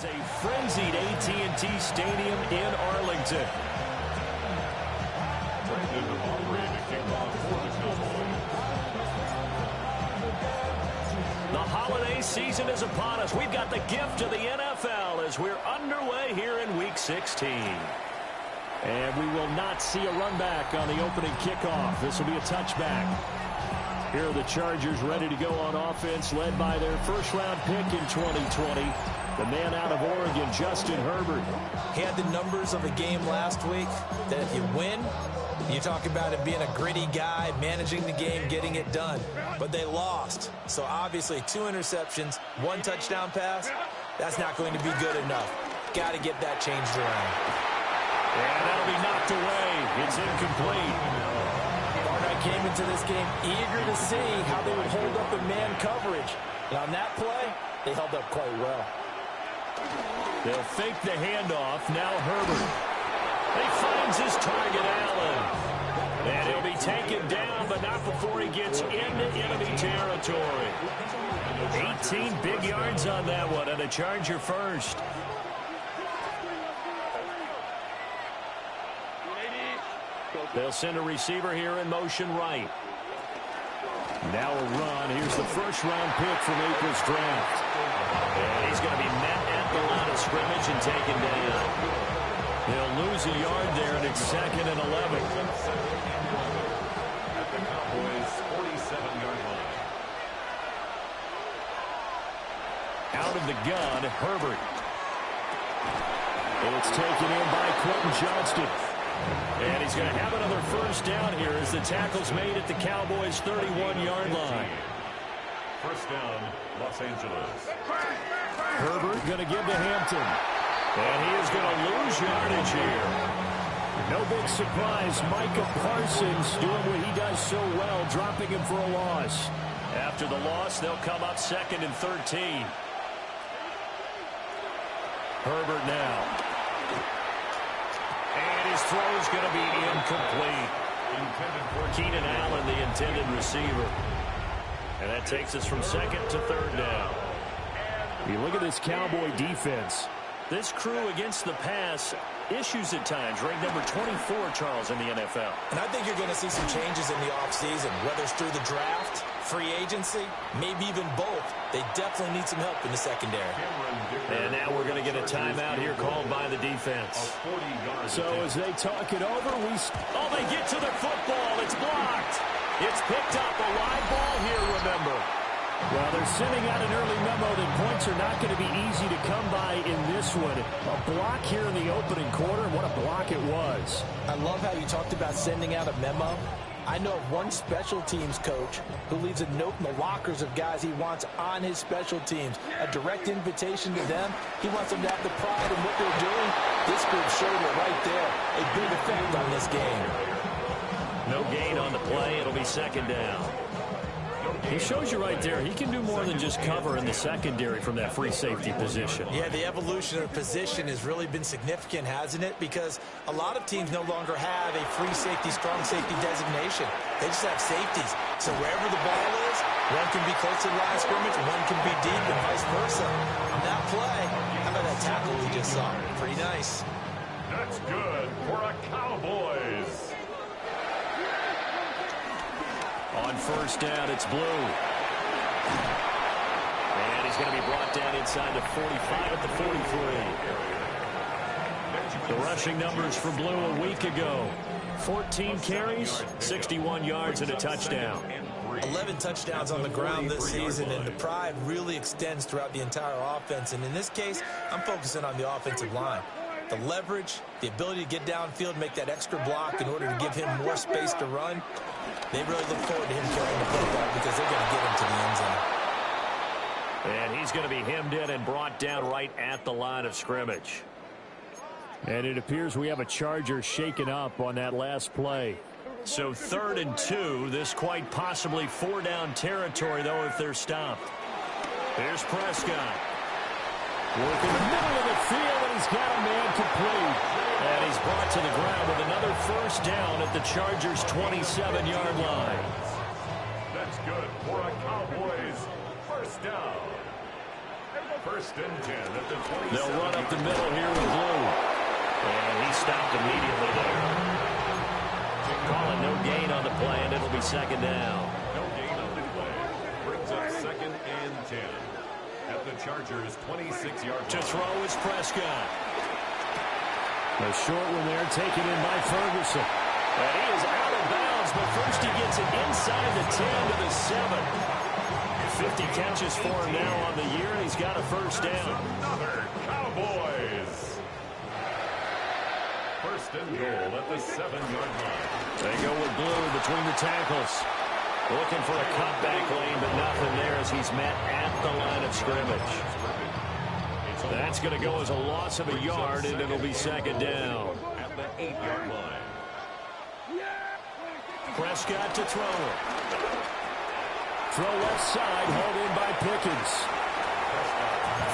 is a frenzied AT&T Stadium in Arlington. The holiday season is upon us. We've got the gift of the NFL as we're underway here in Week 16. And we will not see a run back on the opening kickoff. This will be a touchback. Here are the Chargers ready to go on offense, led by their first-round pick in 2020, the man out of Oregon, Justin Herbert. He had the numbers of a game last week that if you win, you talk about him being a gritty guy, managing the game, getting it done. But they lost. So obviously 2 interceptions, 1 touchdown pass, that's not going to be good enough. Got to get that changed around. And that'll be knocked away. It's incomplete. Barnett came into this game eager to see how they would hold up in man coverage. And on that play, they held up quite well. They'll fake the handoff. Now Herbert. He finds his target, Allen. And he'll be taken down, but not before he gets into enemy territory. 18 big yards on that one, and a Charger first. They'll send a receiver here in motion right. Now a run. Here's the first-round pick from April's draft. And he's going to be met at the line of scrimmage and taken down. He'll lose a yard there, and it's 2nd and 11. At the Cowboys' 47-yard line. Out of the gun, Herbert. It's taken in by Quentin Johnston. And he's going to have another first down here as the tackle's made at the Cowboys' 31-yard line. First down, Los Angeles. Herbert going to give to Hampton. And he is going to lose yardage here. No big surprise. Micah Parsons doing what he does so well, dropping him for a loss. After the loss, they'll come up 2nd and 13. Herbert now. And his throw is going to be incomplete. Keenan Allen, the intended receiver. And that takes us from 2nd to 3rd down. You look at this Cowboy defense. This crew against the pass, issues at times. Ranked number 24, Charles, in the NFL. And I think you're going to see some changes in the offseason, whether it's through the draft, free agency, maybe even both. They definitely need some help in the secondary. And now we're going to get a timeout here called by the defense. So as they talk it over, they get to the football. It's blocked. It's picked up. A live ball here, remember. Well, they're sending out an early memo that points are not going to be easy to come by in this one. A block here in the opening quarter. What a block it was. I love how you talked about sending out a memo. I know of one special teams coach who leaves a note in the lockers of guys he wants on his special teams. A direct invitation to them. He wants them to have the pride in what they're doing. This group showed it right there. A big effect on this game. No gain on the play. It'll be 2nd down. He shows you right there, he can do more than just cover in the secondary from that free safety position. Yeah, the evolution of position has really been significant, hasn't it? Because a lot of teams no longer have a free safety, strong safety designation. They just have safeties. So wherever the ball is, one can be close to the line of scrimmage, one can be deep, and vice versa. On that play, how about that tackle we just saw? Pretty nice. That's good for a Cowboys. On first down, it's Blue. And he's going to be brought down inside the 45 at the 43. The rushing numbers for Blue a week ago. 14 carries, 61 yards, and a touchdown. 11 touchdowns on the ground this season, and the pride really extends throughout the entire offense. And in this case, I'm focusing on the offensive line. The leverage, the ability to get downfield, make that extra block in order to give him more space to run. They really look forward to him carrying the football because they're going to get him to the end zone. And he's going to be hemmed in and brought down right at the line of scrimmage. And it appears we have a Charger shaken up on that last play. So 3rd and 2. This quite possibly 4-down territory, though, if they're stopped. Here's Prescott. Working the middle of the field, and he's got a man complete. And he's brought to the ground with another first down at the Chargers' 27-yard line. That's good for a Cowboys first down. First and 10 at the 27. They'll run up the middle here with Blue. And he stopped immediately there. Calling no gain on the play, and it'll be second down. No gain on the play. Brings up second and 10. At the Chargers' 26-yard line. To throw is Prescott. A short one there taken in by Ferguson. And he is out of bounds, but first he gets it inside the 10 to the 7. 50 catches for him now on the year, and he's got a first down. Another Cowboys. First and goal at the 7-yard line. They go with Blue between the tackles. Looking for a cutback lane, but nothing there as he's met at the line of scrimmage. That's going to go as a loss of a yard, and it'll be second down. At the 8-yard line. Prescott to throw it. Throw left side, hauled in by Pickens.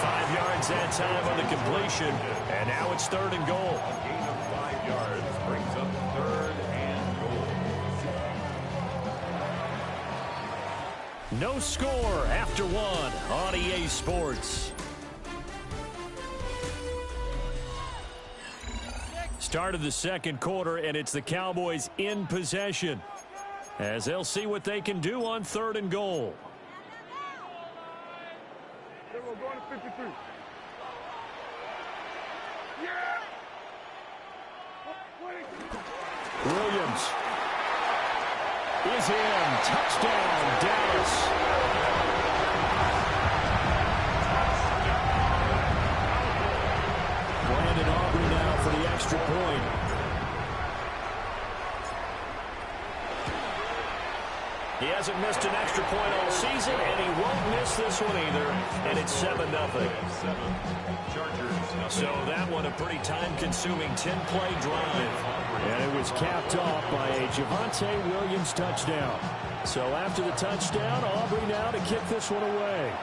5 yards that time on the completion, and now it's third and goal. A gain of 5 yards brings up third and goal. No score after one on EA Sports. Start of the second quarter, and it's the Cowboys in possession as they'll see what they can do on third and goal. Going to 53. Williams is in. Touchdown, Dallas. Brandon Aubrey now for the extra point. He hasn't missed an extra point all season, and he won't miss this one either. And it's 7-0. So that one a pretty time-consuming 10-play drive. And it was capped off by a Javonte Williams touchdown. So after the touchdown, Aubrey now to kick this one away.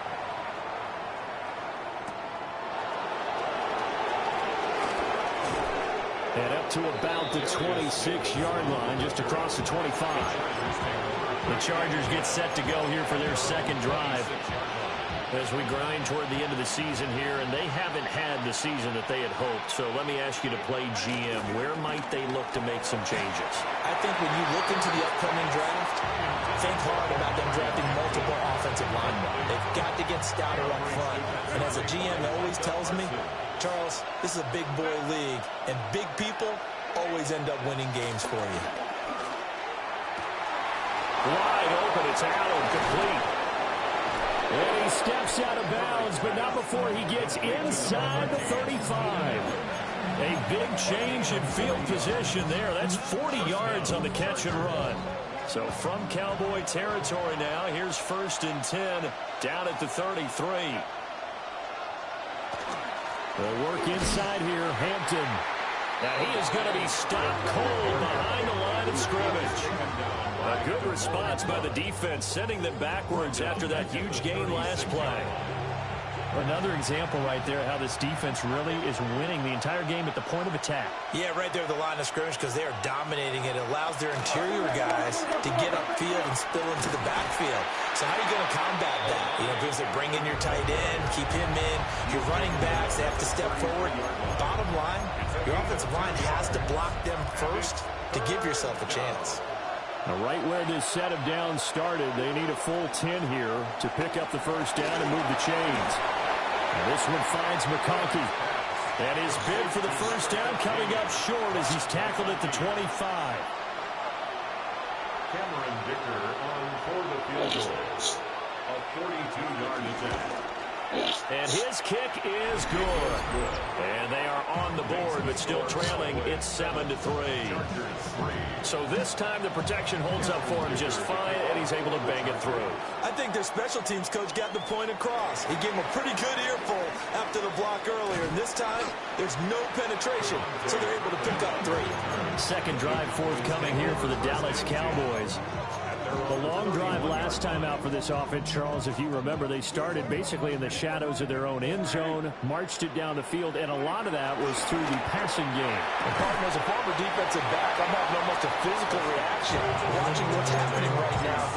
And up to about the 26-yard line, just across the 25. The Chargers get set to go here for their second drive as we grind toward the end of the season here, and they haven't had the season that they had hoped. So let me ask you to play GM. Where might they look to make some changes? I think when you look into the upcoming draft, think hard about them drafting multiple offensive linemen. They've got to get stouter up front. And as a GM always tells me, Charles, this is a big boy league, and big people always end up winning games for you. Wide open, it's Allen, complete. And he steps out of bounds, but not before he gets inside the 35. A big change in field position there. That's 40 yards on the catch and run. So from Cowboy territory now, here's first and 10 down at the 33. They'll work inside here, Hampton. Now he is going to be stopped cold behind the line of scrimmage. A good response by the defense, sending them backwards after that huge gain last play. Another example right there how this defense really is winning the entire game at the point of attack. Yeah, right there at the line of scrimmage because they are dominating it. It allows their interior guys to get upfield and spill into the backfield. So how are you going to combat that? You know, because they bring in your tight end, keep him in. Your running backs, they have to step forward. Bottom line, your offensive line has to block them first to give yourself a chance. Now, right where this set of downs started, they need a full 10 here to pick up the first down and move the chains. And this one finds McConkey. And his bid for the first down coming up short as he's tackled at the 25. Cameron Dicker on for the field goal. A 42-yard attempt. And his kick is good. And they are on the board, but still trailing. It's 7-3. So this time the protection holds up for him just fine, and he's able to bang it through. I think their special teams coach got the point across. He gave him a pretty good earful after the block earlier. And this time, there's no penetration, so they're able to pick up 3. Second drive forthcoming here for the Dallas Cowboys. The long drive last time out for this offense, Charles, if you remember, they started basically in the shadows of their own end zone, marched it down the field, and a lot of that was through the passing game. And Pardon, as a former defensive back, I'm having almost a physical reaction watching what's happening right now.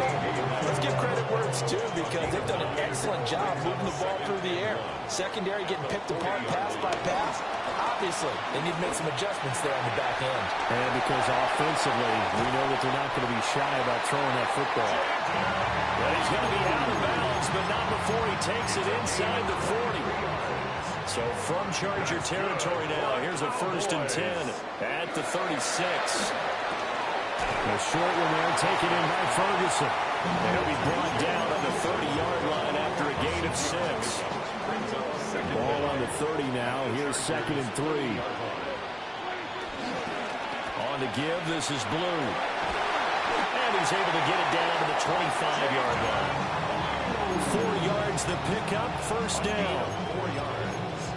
Let's give credit where it's due because they've done an excellent job moving the ball through the air. Secondary getting picked apart pass by pass. Obviously, they need to make some adjustments there on the back end. And because offensively, we know that they're not going to be shy about throwing that football. Well, he's going to be out of bounds, but not before he takes it inside the 40. So from Charger territory now, here's a 1st and 10 at the 36. A short one there, taken in by Ferguson. And he'll be brought down on the 30-yard line after a gain of 6. Ball on the 30 now. Here's 2nd and 3. On to give. This is Blue. And he's able to get it down to the 25-yard line. 4 yards the pickup. 1st down.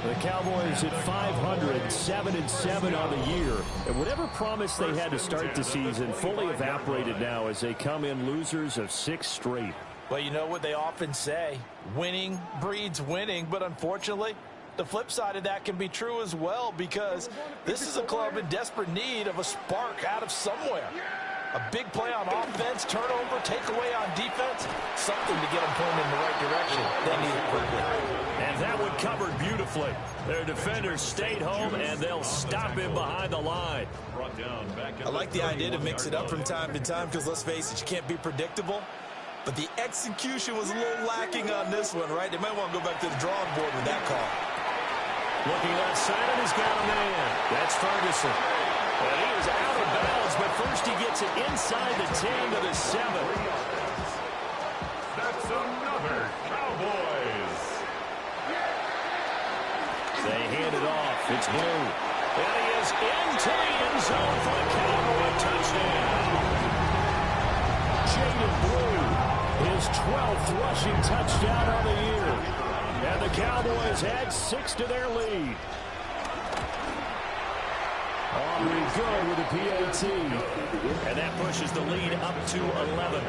The Cowboys at 500, 7-7 on the year. And whatever promise they had to start the season fully evaporated now as they come in losers of 6 straight. Well, you know what they often say, winning breeds winning, but unfortunately, the flip side of that can be true as well, because this is a club in desperate need of a spark out of somewhere. A big play on offense, turnover, takeaway on defense, something to get them pointed in the right direction. They need it quickly. And that one covered beautifully. Their defenders stayed home, and they'll stop him behind the line. I like the idea to mix it up from time to time, because let's face it, you can't be predictable. But the execution was a little lacking on this one, right? They might want to go back to the drawing board with that call. Looking left side, and he's got a man. That's Ferguson. And he is out of bounds, but first he gets it inside the 10 to the 7. That's another Cowboys. They hand it off. It's Blue. And he is into the end zone for a Cowboy touchdown. Jaden Blue, his 12th rushing touchdown of the year. And the Cowboys add 6 to their lead. Aubrey good with a PAT. And that pushes the lead up to 11.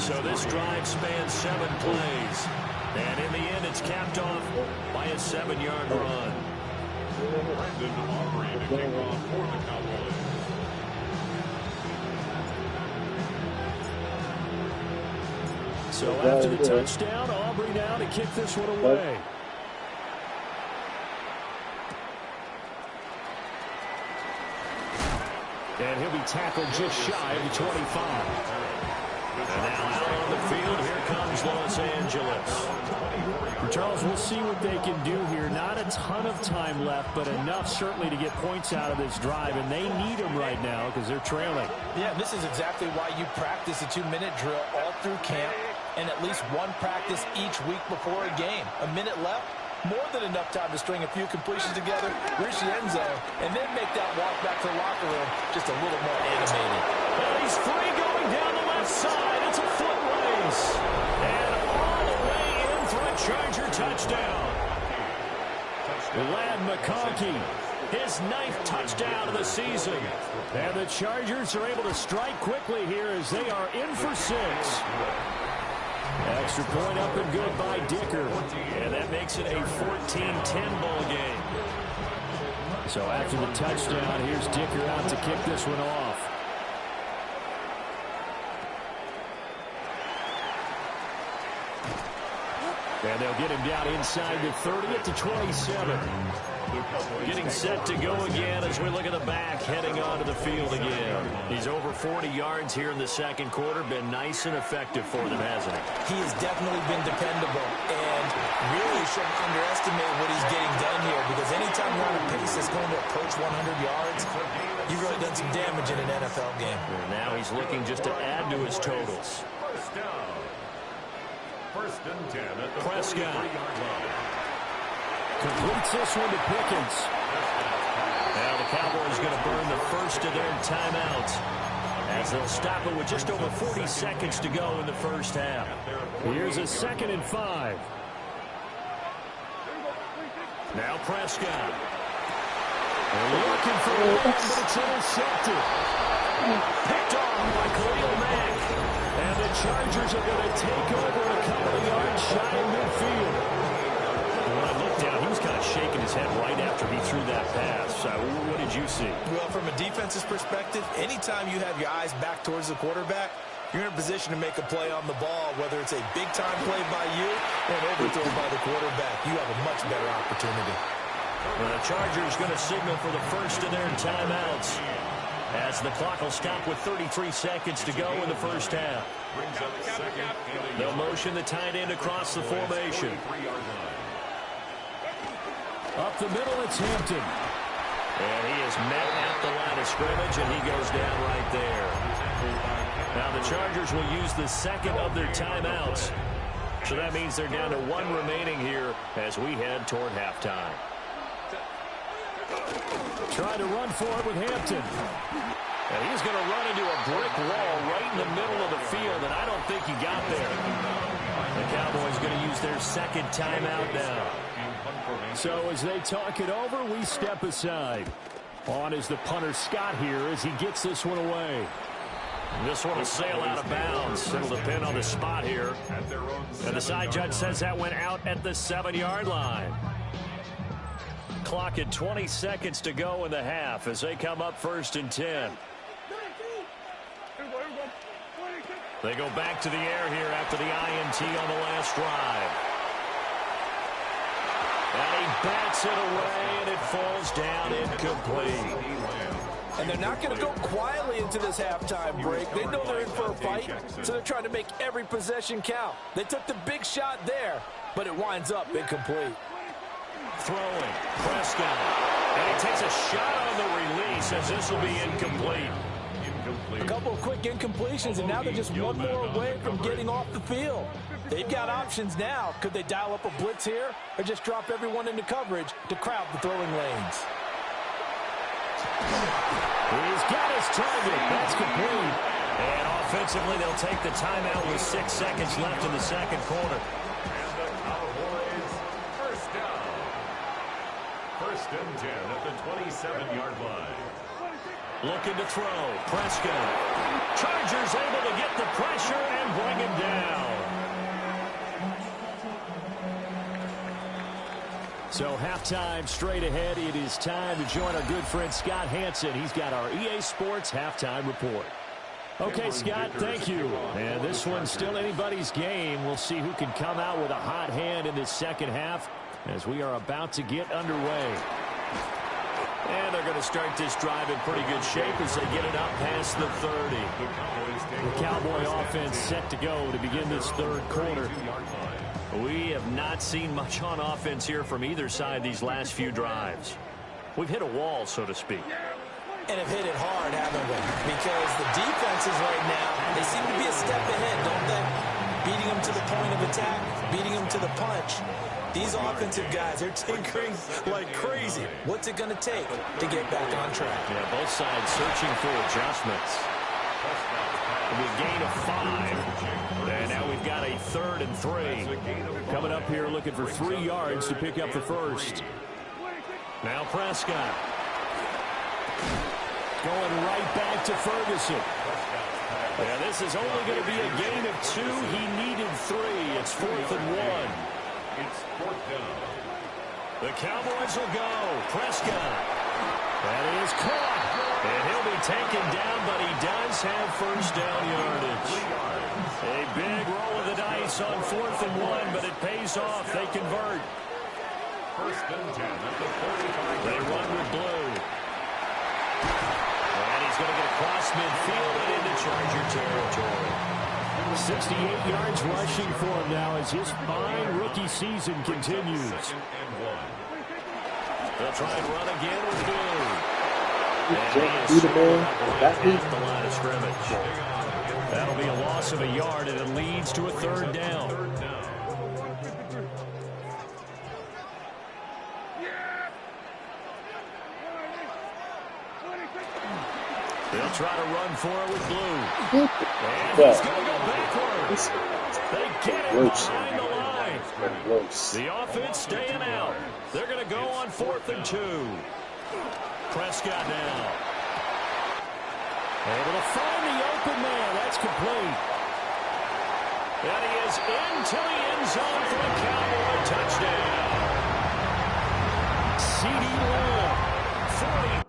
So this drive spans 7 plays. And in the end, it's capped off by a 7-yard run. Brandon Aubrey to kick off for the Cowboys. So after the touchdown, Aubrey now to kick this one away. And he'll be tackled just shy of the 25. And now out on the field, here comes Los Angeles. Charles, we'll see what they can do here. Not a ton of time left, but enough certainly to get points out of this drive. And they need them right now because they're trailing. Yeah, this is exactly why you practice a 2-minute drill all through camp and at least one practice each week before a game. A minute left, more than enough time to string a few completions together, reach the end zone, and then make that walk back to the locker room just a little more animated. And he's free going down the left side. It's a foot race. And all the way in for a Charger touchdown. Ladd McConkey, his 9th touchdown of the season. And the Chargers are able to strike quickly here as they are in for 6. Extra point up and good by Dicker. And that makes it a 14-10 ball game. So after the touchdown, here's Dicker out to kick this one off. And they'll get him down inside the 30 at the 27. Getting set to go again as we look at the back heading onto the field again. He's over 40 yards here in the second quarter. Been nice and effective for them, hasn't he? He has definitely been dependable and really shouldn't underestimate what he's getting done here, because anytime you're on a pace that's going to approach 100 yards, you've really done some damage in an NFL game. And now he's looking just to add to his totals. First down. 1st and 10 at the Prescott 43-yard line. completes this one to Pickens. Now the Cowboys going to burn the first of their timeouts as they'll stop it with just over 40 seconds to go in the first half. Here's a 2nd and 5. Now Prescott. They're looking for one, but it's intercepted. Picked off by Khalil Mack. And the Chargers are going to take over a couple of yards shy of midfield. When I looked down, he was kind of shaking his head right after he threw that pass. What did you see? Well, from a defense's perspective, anytime you have your eyes back towards the quarterback, you're in a position to make a play on the ball, whether it's a big-time play by you or an overthrow by the quarterback. You have a much better opportunity. Well, the Chargers going to signal for the first of their timeouts as the clock will stop with 33 seconds to go in the first half. They'll motion the tight end across the formation. Up the middle, it's Hampton. And he is met at the line of scrimmage, and he goes down right there. Now the Chargers will use the second of their timeouts. So that means they're down to one remaining here as we head toward halftime. Trying to run for it with Hampton. And he's going to run into a brick wall right in the middle of the field, and I don't think he got there. The Cowboys going to use their second timeout now. So as they talk it over, we step aside. On is the punter Scott here as he gets this one away. This one will sail out of bounds. It'll depend on the spot here. And the side judge says that went out at the 7-yard line. Clock at 20 seconds to go in the half as they come up 1st and 10. They go back to the air here after the INT on the last drive. And he bats it away, and it falls down incomplete. And they're not going to go quietly into this halftime break. They know they're in for a fight, so they're trying to make every possession count. They took the big shot there, but it winds up incomplete. Throwing, Prescott. And he takes a shot on the release as this will be incomplete. A couple of quick incompletions, and now they're just one more away from getting off the field. They've got options now. Could they dial up a blitz here or just drop everyone into coverage to crowd the throwing lanes? He's got his target. That's complete. And offensively, they'll take the timeout with 6 seconds left in the second quarter. First down. 1st and 10 at the 27-yard line. Looking to throw. Prescott. Chargers able to get the pressure and bring him down. So halftime straight ahead. It is time to join our good friend Scott Hansen. He's got our EA Sports halftime report. Okay, Scott, thank you. And this one's still anybody's game. We'll see who can come out with a hot hand in this second half as we are about to get underway. And they're going to start this drive in pretty good shape as they get it up past the 30. The Cowboy offense set to go to begin this third quarter. We have not seen much on offense here from either side these last few drives. We've hit a wall, so to speak. And have hit it hard, haven't we? Because the defenses right now, they seem to be a step ahead, don't they? Beating them to the point of attack, beating them to the punch. These offensive guys, they're tinkering like crazy. What's it going to take to get back on track? Yeah, both sides searching for adjustments. It'll be a gain of 5. And now we've got a 3rd and 3. Coming up here looking for 3 yards to pick up the first. Now Prescott. Going right back to Ferguson. Yeah, this is only going to be a gain of 2. He needed 3. It's 4th and 1. It's 4th down. The Cowboys will go. Prescott. That is caught. And he'll be taken down, but he does have first down yardage. A big roll of the dice on 4th and 1, but it pays off. They convert. 1st and 10 at the 45. They run with blue. And he's going to get across midfield and into Charger territory. 68 yards rushing for him now as his fine rookie season continues. 2nd and 1. They'll try and run again with blue. Just beat him in. That beat. The line of scrimmage. That'll be a loss of a yard, and it leads to a 3rd down. They'll try to run for it with blue. And he's going to go backwards. They get it behind the line. The offense staying out. They're going to go on 4th and 2. Prescott now. Able to find the open man. That's complete. And he is into the end zone for a Cowboy touchdown. CeeDee Lamb, 40.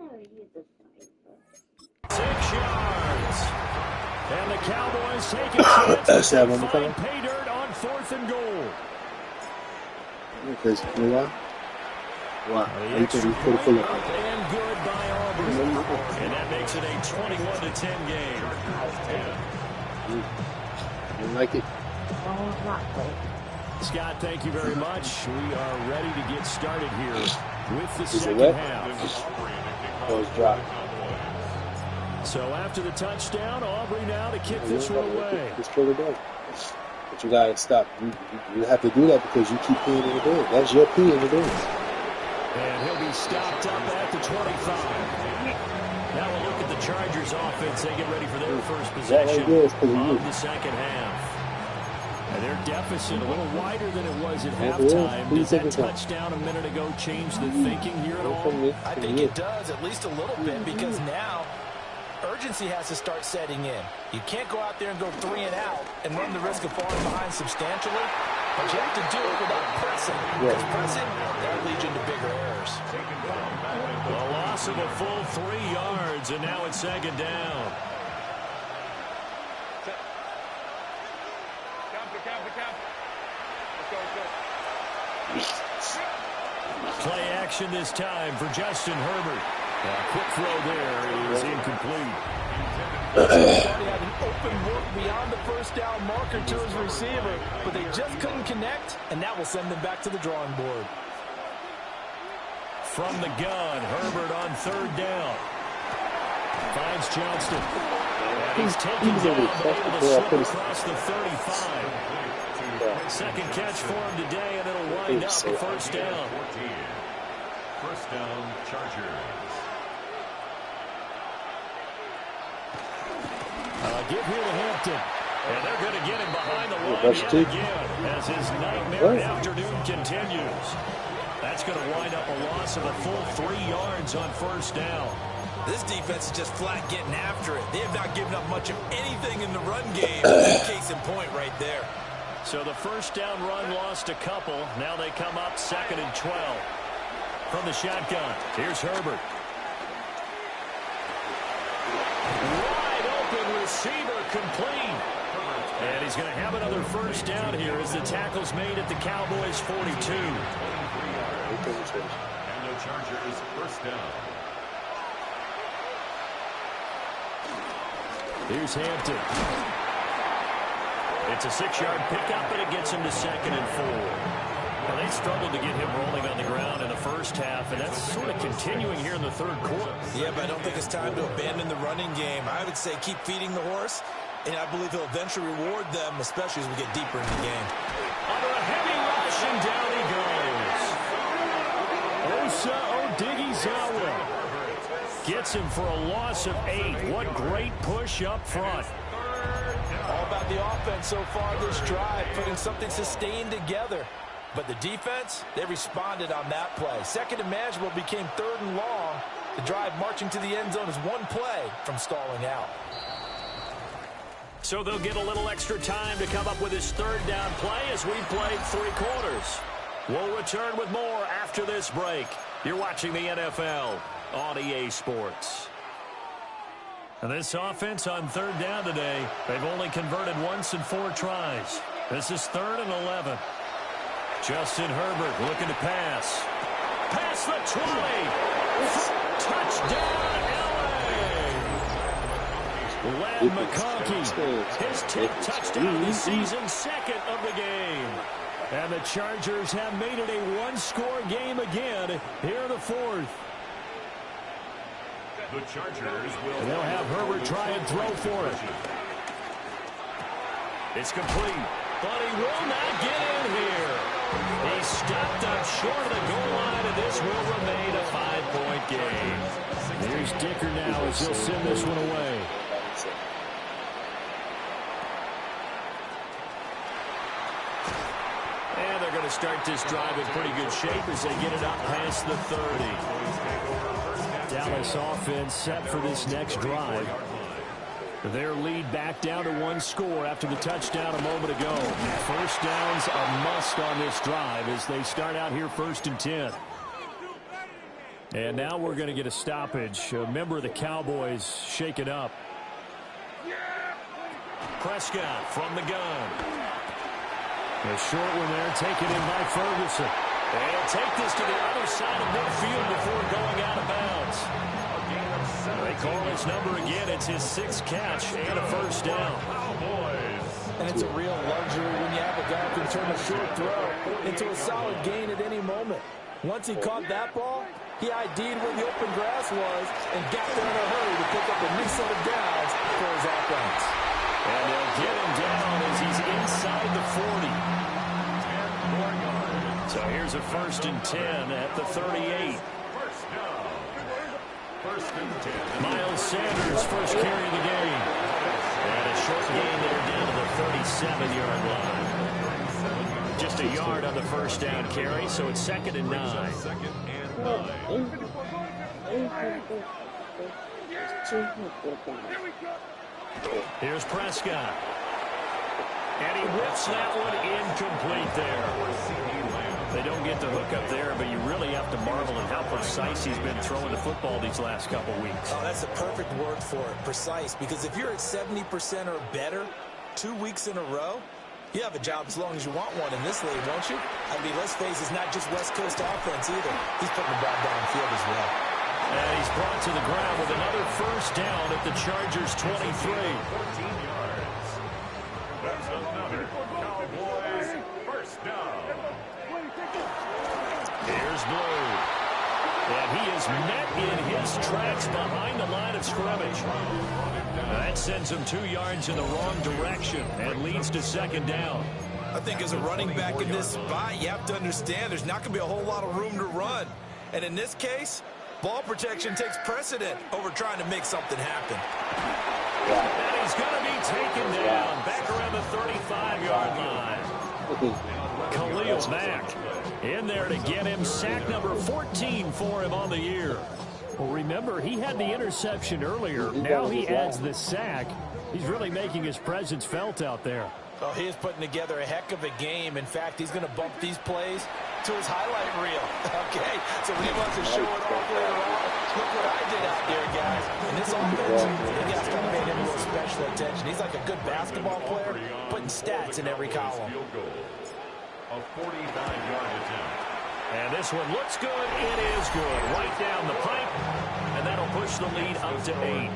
6 yards. And the Cowboys take a chance to find pay dirt on 4th and goal. Because you know why? You think he's pretty full of it. And good by Auburn. And that makes it a 21-10 game. You like it? Scott, thank you very much. We are ready to get started here with the second half. Oh, it's dry. So after the touchdown, Aubrey now to kick this one away. It's truly done. But you gotta stop. You have to do that because you keep peeing in the bed. That's your pee in the bed. And he'll be stopped up at the 25. Now we'll look at the Chargers offense. They get ready for their first possession of the second half. And their deficit a little wider than it was at halftime. Does that touchdown a minute ago change the thinking here at all? I think it does, at least a little bit, because now urgency has to start setting in. You can't go out there and go 3 and out and run the risk of falling behind substantially, but you have to do it without pressing. Because pressing, that leads you into bigger errors. A loss of a full 3 yards, and now it's second down. Play action this time for Justin Herbert. Quick throw there is incomplete. He had an open look beyond the first down marker to his receiver, but they just couldn't connect, and that will send them back to the drawing board. From the gun, Herbert on 3rd down. Finds Johnston. And he's taken down, but able to slip across the 35. Second catch for him today, and it'll wind up a first down. First down, Chargers. Give here to Hampton. And they're going to get him behind the line yet again as his nightmare afternoon continues. That's going to wind up a loss of a full 3 yards on first down. This defense is just flat getting after it. They have not given up much of anything in the run game. Case in point right there. So the first down run lost a couple. Now they come up 2nd and 12. From the shotgun, here's Herbert. Wide open receiver complete. And he's going to have another first down here as the tackle's made at the Cowboys' 42. And the Chargers first down. Here's Hampton. It's a 6-yard pickup, and it gets him to 2nd and 4. Well, they struggled to get him rolling on the ground in the first half, and that's sort of continuing here in the third quarter. Yeah, but I don't think it's time to abandon the running game. I would say keep feeding the horse, and I believe he'll eventually reward them, especially as we get deeper in the game. Under a heavy rush, and down he goes. Osa Odighizuwa gets him for a loss of 8. What great push up front. All about the offense so far this drive, putting something sustained together. But the defense, they responded on that play. Second and manageable became 3rd and long. The drive marching to the end zone is one play from stalling out. So they'll get a little extra time to come up with his 3rd down play as we've played 3 quarters. We'll return with more after this break. You're watching the NFL on EA Sports. And this offense on 3rd down today, they've only converted once in 4 tries. This is 3rd and 11. Justin Herbert looking to pass. Pass the 20. Touchdown, L.A. Len McConkey, his 10th touchdown of the season, 2nd of the game. And the Chargers have made it a 1-score game again here in the 4th. The Chargers will. And they'll have Herbert try and throw for it. It's complete, but he will not get in here. He's stopped up short of the goal line, and this will remain a 5-point game. Here's Dicker now as he'll send this one away. And they're going to start this drive in pretty good shape as they get it up past the 30. Dallas offense set for this next drive. Their lead back down to 1 score after the touchdown a moment ago. First down's a must on this drive as they start out here 1st and 10. And now we're going to get a stoppage. A member of the Cowboys shaken up. Prescott from the gun. A short one there, taken in by Ferguson. And he'll take this to the other side of midfield before going out of bounds. They call his number again. It's his 6th catch and a first down. And it's a real luxury when you have a guy who can turn a short throw into a solid gain at any moment. Once he caught that ball, he ID'd where the open grass was and got there in a hurry to pick up a new set of downs for his offense. And they'll get him down as he's inside the 40. So here's a 1st and 10 at the 38. Miles Sanders, first carry of the game. And a short gain there down to the 37-yard line. Just a yard on the first down carry, so it's 2nd and 9. Here's Prescott. And he whips that one incomplete there. They don't get the hook up there, but you really have to marvel at how precise he's been throwing the football these last couple weeks. Oh, that's the perfect word for it, precise. Because if you're at 70% or better 2 weeks in a row, you have a job as long as you want one in this league, won't you? I mean, let's face it, it's not just West Coast offense either. He's putting the ball downfield as well. And he's brought to the ground with another first down at the Chargers' 23. 14 yards. That's another Cowboys first down. Here's Blue. And he is met in his tracks behind the line of scrimmage. That sends him 2 yards in the wrong direction and leads to 2nd down. I think as a running back in this spot, you have to understand there's not going to be a whole lot of room to run. And in this case, ball protection takes precedent over trying to make something happen. And he's going to be taken down back around the 35-yard line. Khalil Mack in there to get him. Sack number 14 for him on the year. Well, remember, he had the interception earlier. Now he adds the sack. He's really making his presence felt out there. Oh, he is putting together a heck of a game. In fact, he's going to bump these plays to his highlight reel. Okay, so when he wants to show it off later on, look what I did out there, guys. In this offense, you guys got to pay him a little special attention. He's like a good basketball player, putting stats in every column. A 45-yard attempt. And this one looks good. It is good. Right down the pipe. And that'll push the lead up to 8.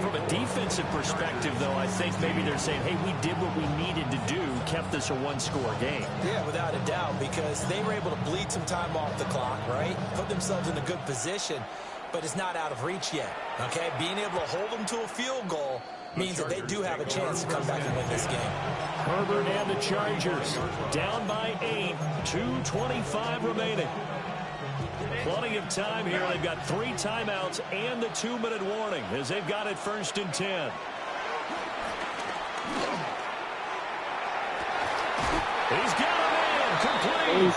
From a defensive perspective, though, I think maybe they're saying, hey, we did what we needed to do, kept this a one-score game. Yeah, without a doubt, because they were able to bleed some time off the clock, right? Put themselves in a good position, but it's not out of reach yet, okay? Being able to hold them to a field goal means that they do have a chance to come back and win this game. Herbert and the Chargers down by 8, 2:25 remaining. Plenty of time here. They've got 3 timeouts and the 2-minute warning as they've got it 1st and 10. He's got a man complete.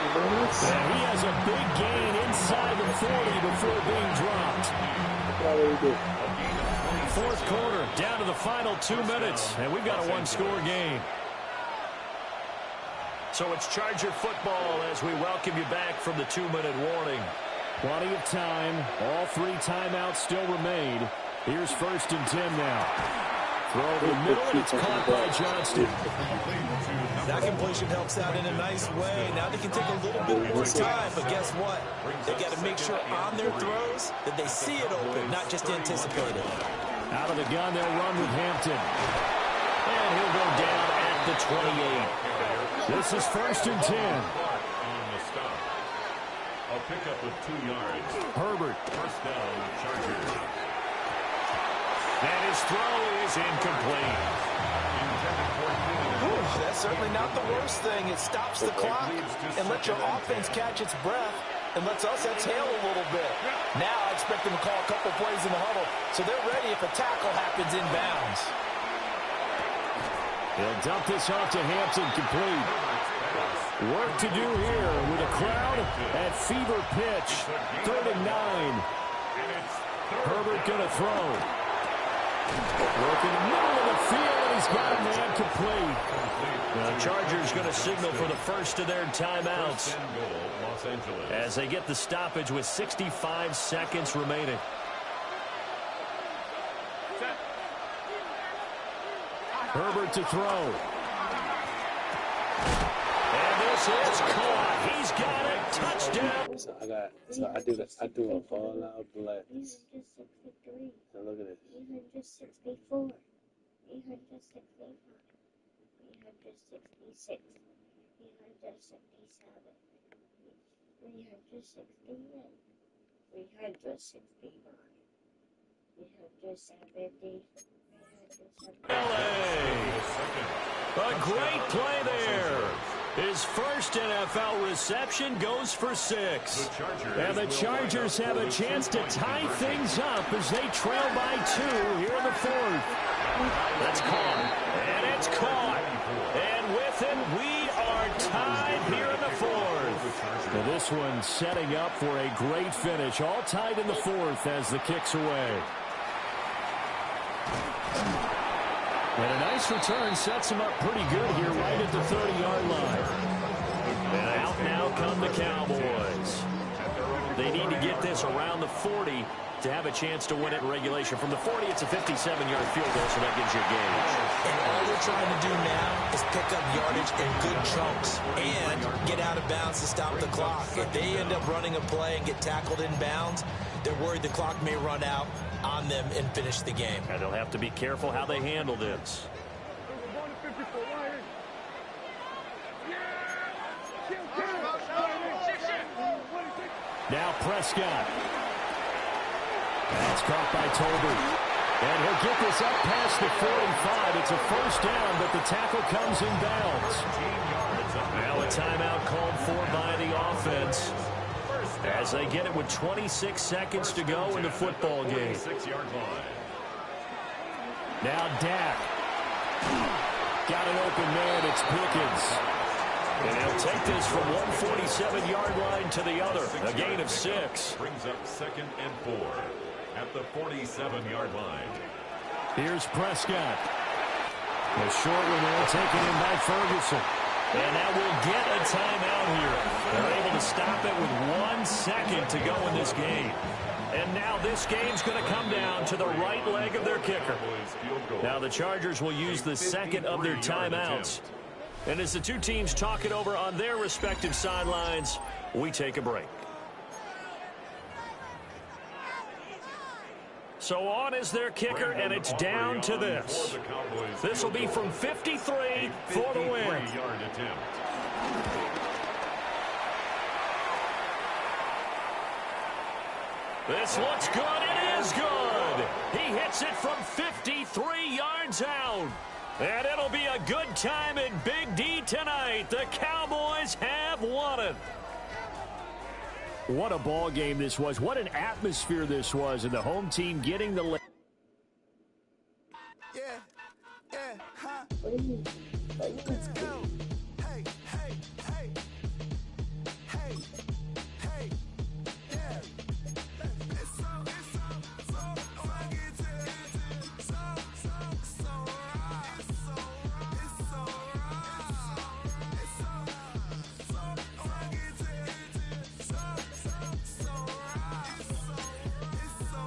And he has a big gain inside the 40 before being dropped. 4th quarter, down to the final 2 minutes, and we've got a 1-score game. So it's Charger football as we welcome you back from the 2-minute warning. Plenty of time. All 3 timeouts still remain. Here's 1st and 10 now. Throw over the middle, and it's caught by Johnston. That completion helps out in a nice way. Now they can take a little bit more time, but guess what? They got to make sure on their throws that they see it open, not just anticipate it. Out of the gun, they'll run with Hampton. And he'll go down at the 28. This is 1st and 10. A pickup of 2 yards. Herbert. First down, Chargers. And his throw is incomplete. That's certainly not the worst thing. It stops the clock and lets your offense catch its breath and lets us exhale a little bit. Now I expect them to call a couple plays in the huddle so they're ready if a tackle happens inbounds. He'll dump this off to Hampton, complete. Work to do here with a crowd at fever pitch. 3rd and 9. Herbert going to throw. Work in the middle of the field, and he's got a man complete. Chargers going to signal for the first of their timeouts as they get the stoppage with 65 seconds remaining. Herbert to throw. And this is caught. He's got it. Touchdown. I do a all-out blitz. So look at this. 864. 865. 866. 867. 368. 369. 370. A great play there. His first NFL reception goes for 6. And the Chargers have a chance to tie things up as they trail by 2 here in the 4th. That's caught. And it's caught. And with it, we are tied here in the 4th. Now this one setting up for a great finish. All tied in the 4th as the kick's away. And a nice return sets him up pretty good here right at the 30-yard line. And out now come the Cowboys. They need to get this around the 40 to have a chance to win it in regulation. From the 40, it's a 57-yard field goal, so that gives you a gauge. And all they're trying to do now is pick up yardage in good chunks and get out of bounds to stop the clock. If they end up running a play and get tackled in bounds, they're worried the clock may run out on them and finish the game. And they'll have to be careful how they handle this. Now Prescott. That's caught by Tolbert. And he'll get this up past the 45. It's a first down, but the tackle comes in bounds. Now a timeout called for by the offense as they get it with 26 seconds to go in the football game. Now Dak. Got an open man. It's Pickens. And he'll take this from 147-yard line to the other. A gain of 6. Brings up 2nd and 4 at the 47-yard line. Here's Prescott. A short one there taken in by Ferguson. And now we'll get a timeout here. They're able to stop it with 1 second to go in this game. And now this game's going to come down to the right leg of their kicker. Now the Chargers will use the second of their timeouts. And as the two teams talk it over on their respective sidelines, we take a break. So on is their kicker, and it's down to this. This will be from 53 for the win. This looks good. It is good. He hits it from 53 yards out. And it'll be a good time in Big D tonight. The Cowboys have won it. What a ball game this was. What an atmosphere this was. And the home team getting the... Let's go. Hey, hey, hey. Hey, hey, yeah. It's so funky. So right. It's so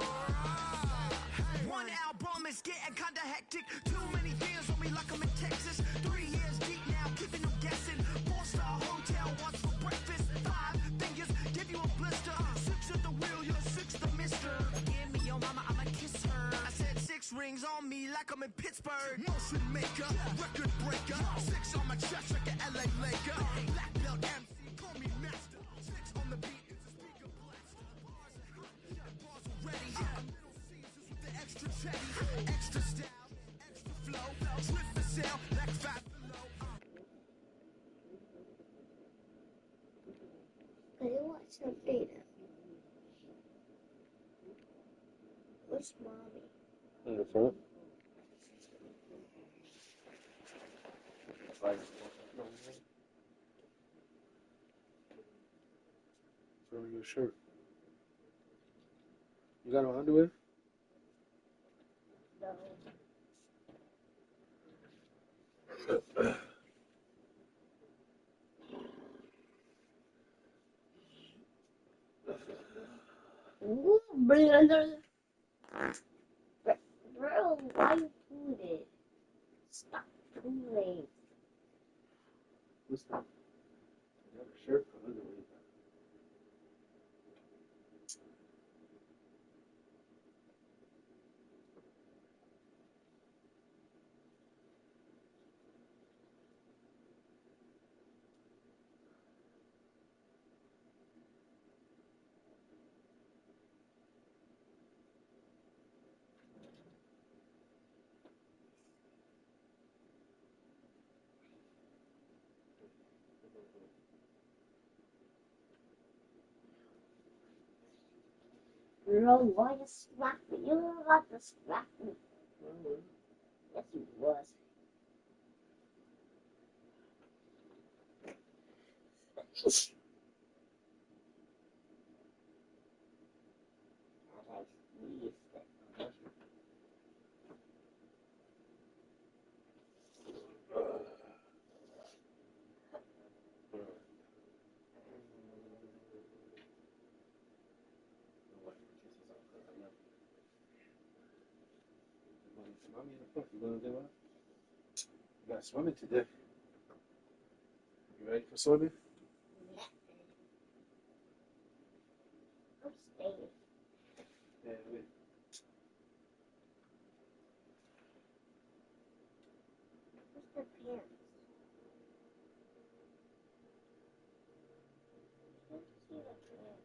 right. One album is getting kinda hectic. Too many fans on me like I'm in Texas. 3 years deep now, keeping them guessing. 4-star hotel, what's for breakfast? 5 fingers, give you a blister. 6 at the wheel, you're 6 the mister. Give me your mama, I'ma kiss her. I said 6 rings on me like I'm in Pittsburgh. Motion maker, record breaker. 6 on my chest like an LA Laker. Black belt MC, call me master. 6 on the beat is a speaker blaster. Bars are ready. Middle Caesars with the extra chatty. Extra style, extra flow. Slip the sail like 5 below. I watch some data. Where's mommy? In the front. Throw your shirt. You got on underwear? No. bring it under. Bro, why you do this? Stop doing it. What's that? You got a shirt for underwear. Bro, why you slap me? You don't have to slap me. Yes, you was. I squeezed it. You gonna do what? You got swimming today. You ready for swimming? I'm staying. Yeah, wait. Where's the pants? Can't see the pants.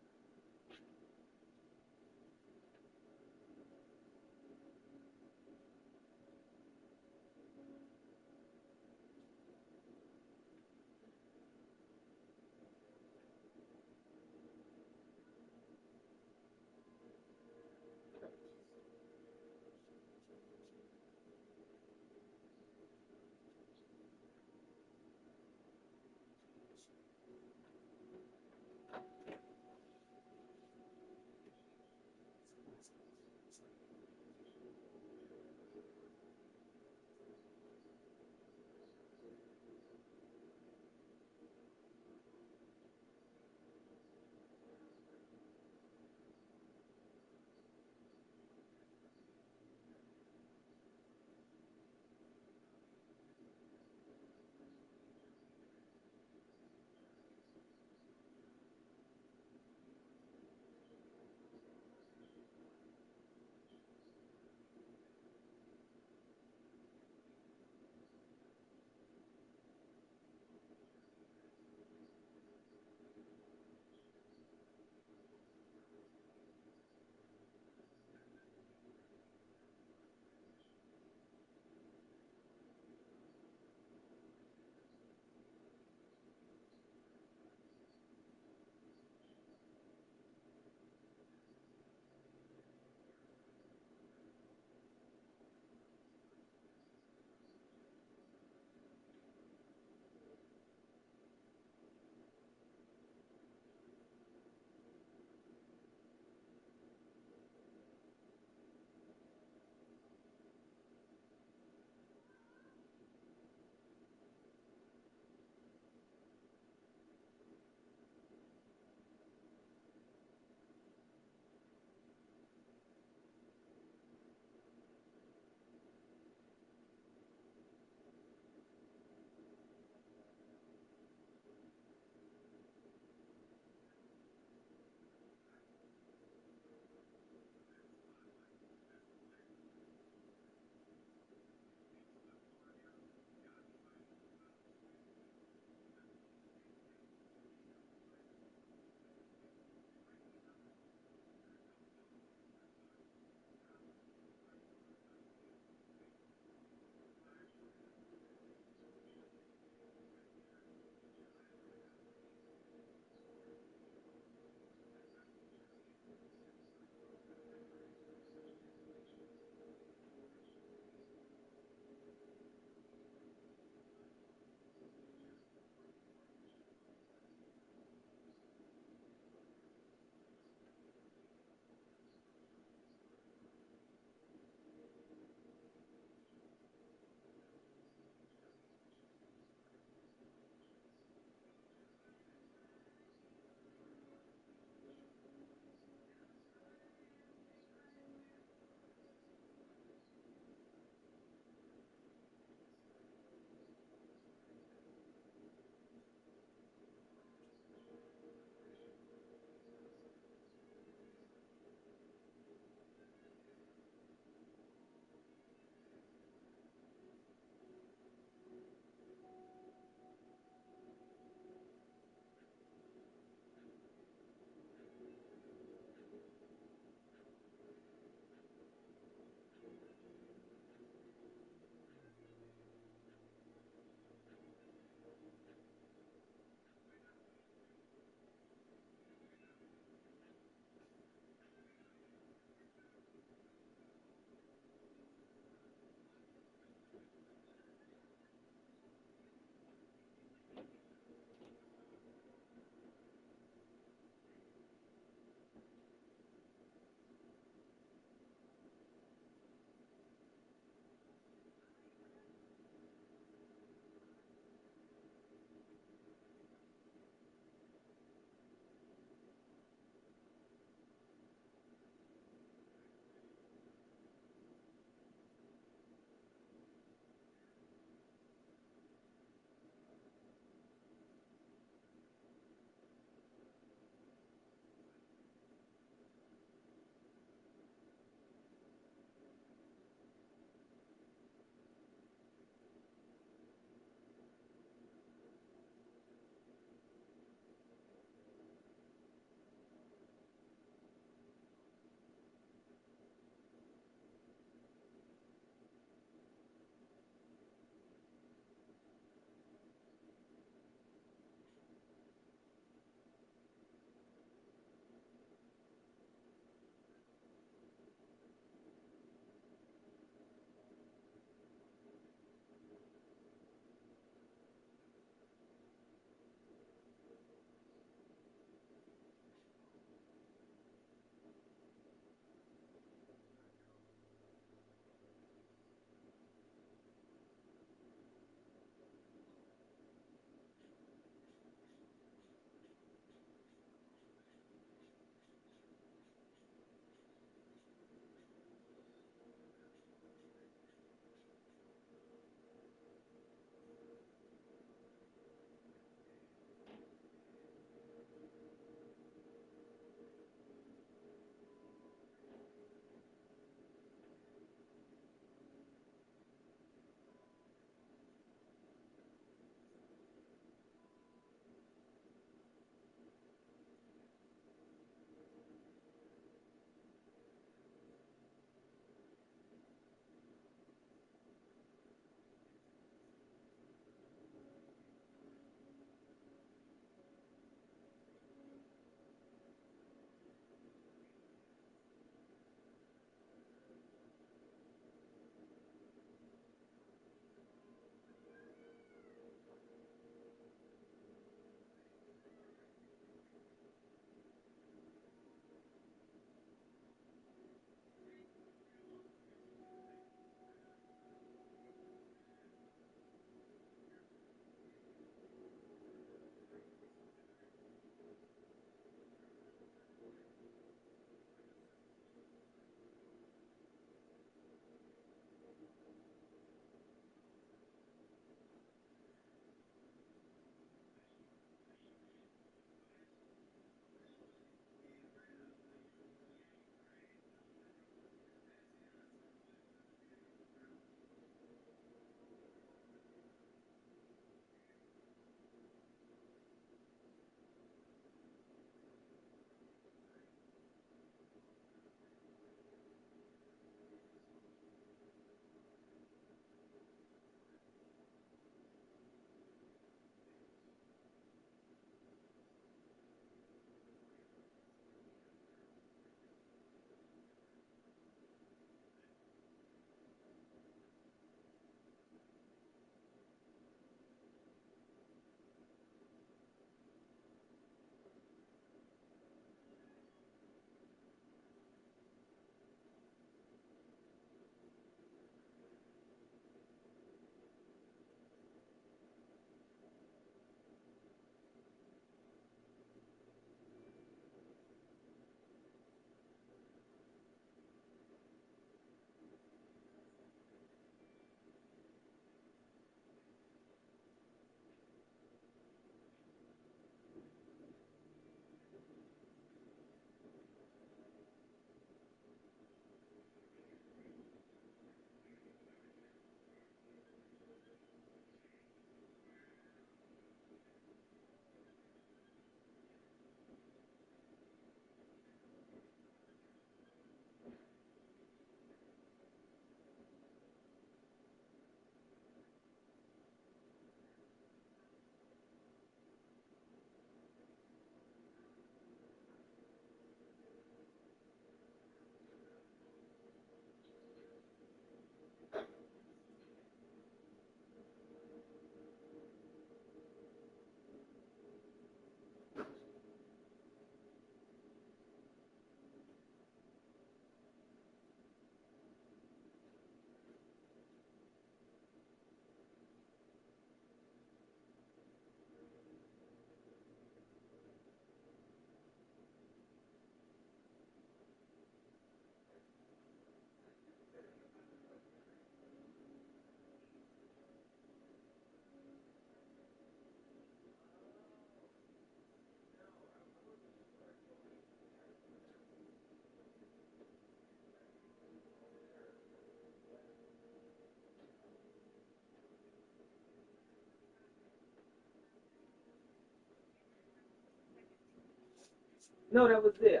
No, that was it.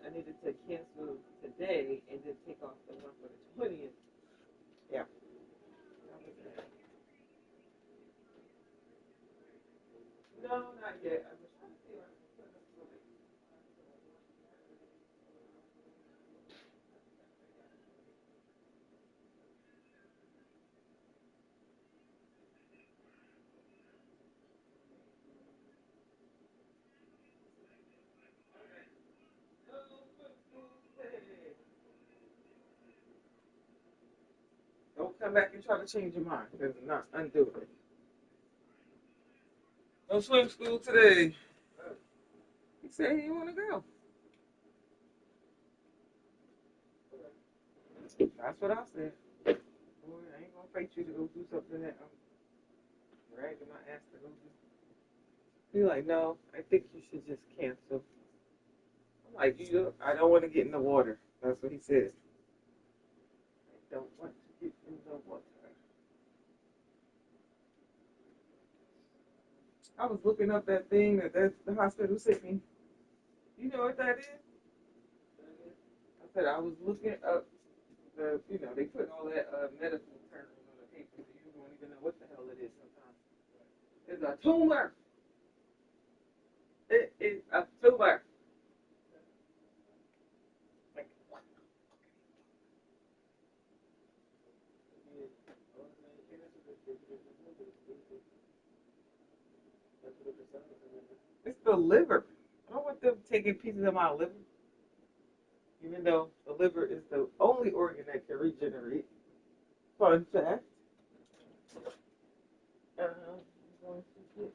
I needed to cancel today and then take off the one for the 20th. Yeah. That was it. No, not yet. I was trying to see if I can put up for it. Don't come back and try to change your mind. Because not undo it. No swim school today. He said he didn't want to go. That's what I said. Boy, I ain't gonna fight you to go do something that I'm dragging my ass to go do. He's like, no, I think you should just cancel. I'm like, I don't want to get in the water. That's what he said. I don't want to get in the water. I was looking up that thing that the hospital sent me. You know what that is? I said I was looking up they put all that medical terms on the paper, so you don't even know what the hell it is sometimes. It's a tumor. It is a tumor. Like, what? It's the liver. I don't want them taking pieces of my liver, even though the liver is the only organ that can regenerate. Fun fact. I'm going to get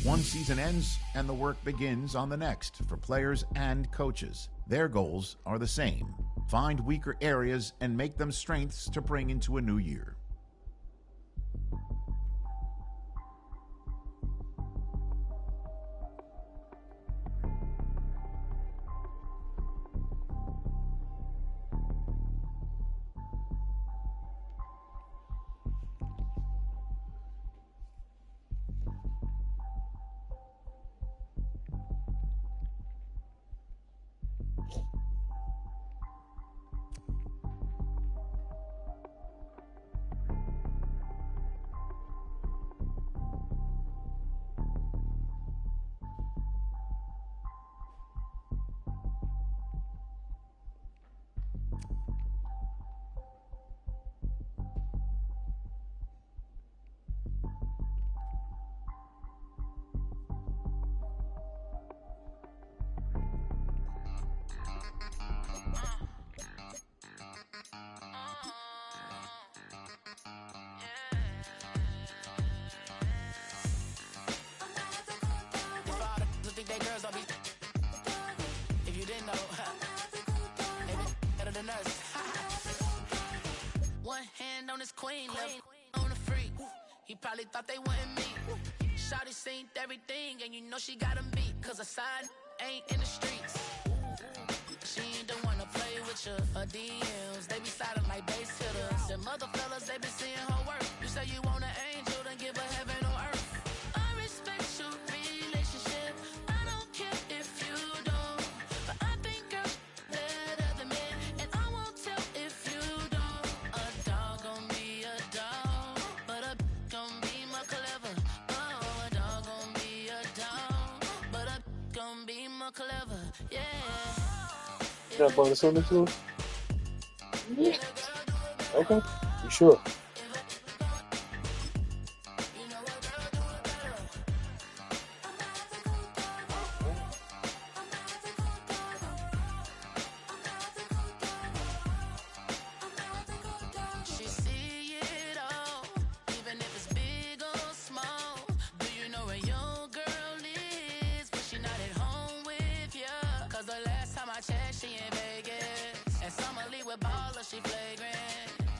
One season ends and the work begins on the next for players and coaches. Their goals are the same: find weaker areas and make them strengths to bring into a new year. queen, left on the freak. He probably thought they wanted me. Shawty seen everything, and you know she got him beat. Cause a side ain't in the streets. She ain't the one to play with you. Her DMs, they be sliding like base hitters. Them other fellas, they be seeing her work. You say you want an angel, then give her heaven on earth. I respect your relationship. I don't care if you don't. But I think girls better than men. And I won't tell if you don't. A dog gon' be a dog. But a gon' be more clever. Oh, a dog gon' be a dog. But a gon' be more clever. Yeah. You got bonus on this one? Yeah. Okay. You sure? She see it all, even if it's big or small. Do you know where your girl is? But she not at home with ya. Cause the last time I checked, she in Vegas. And Summer Lee with baller, she flagrant.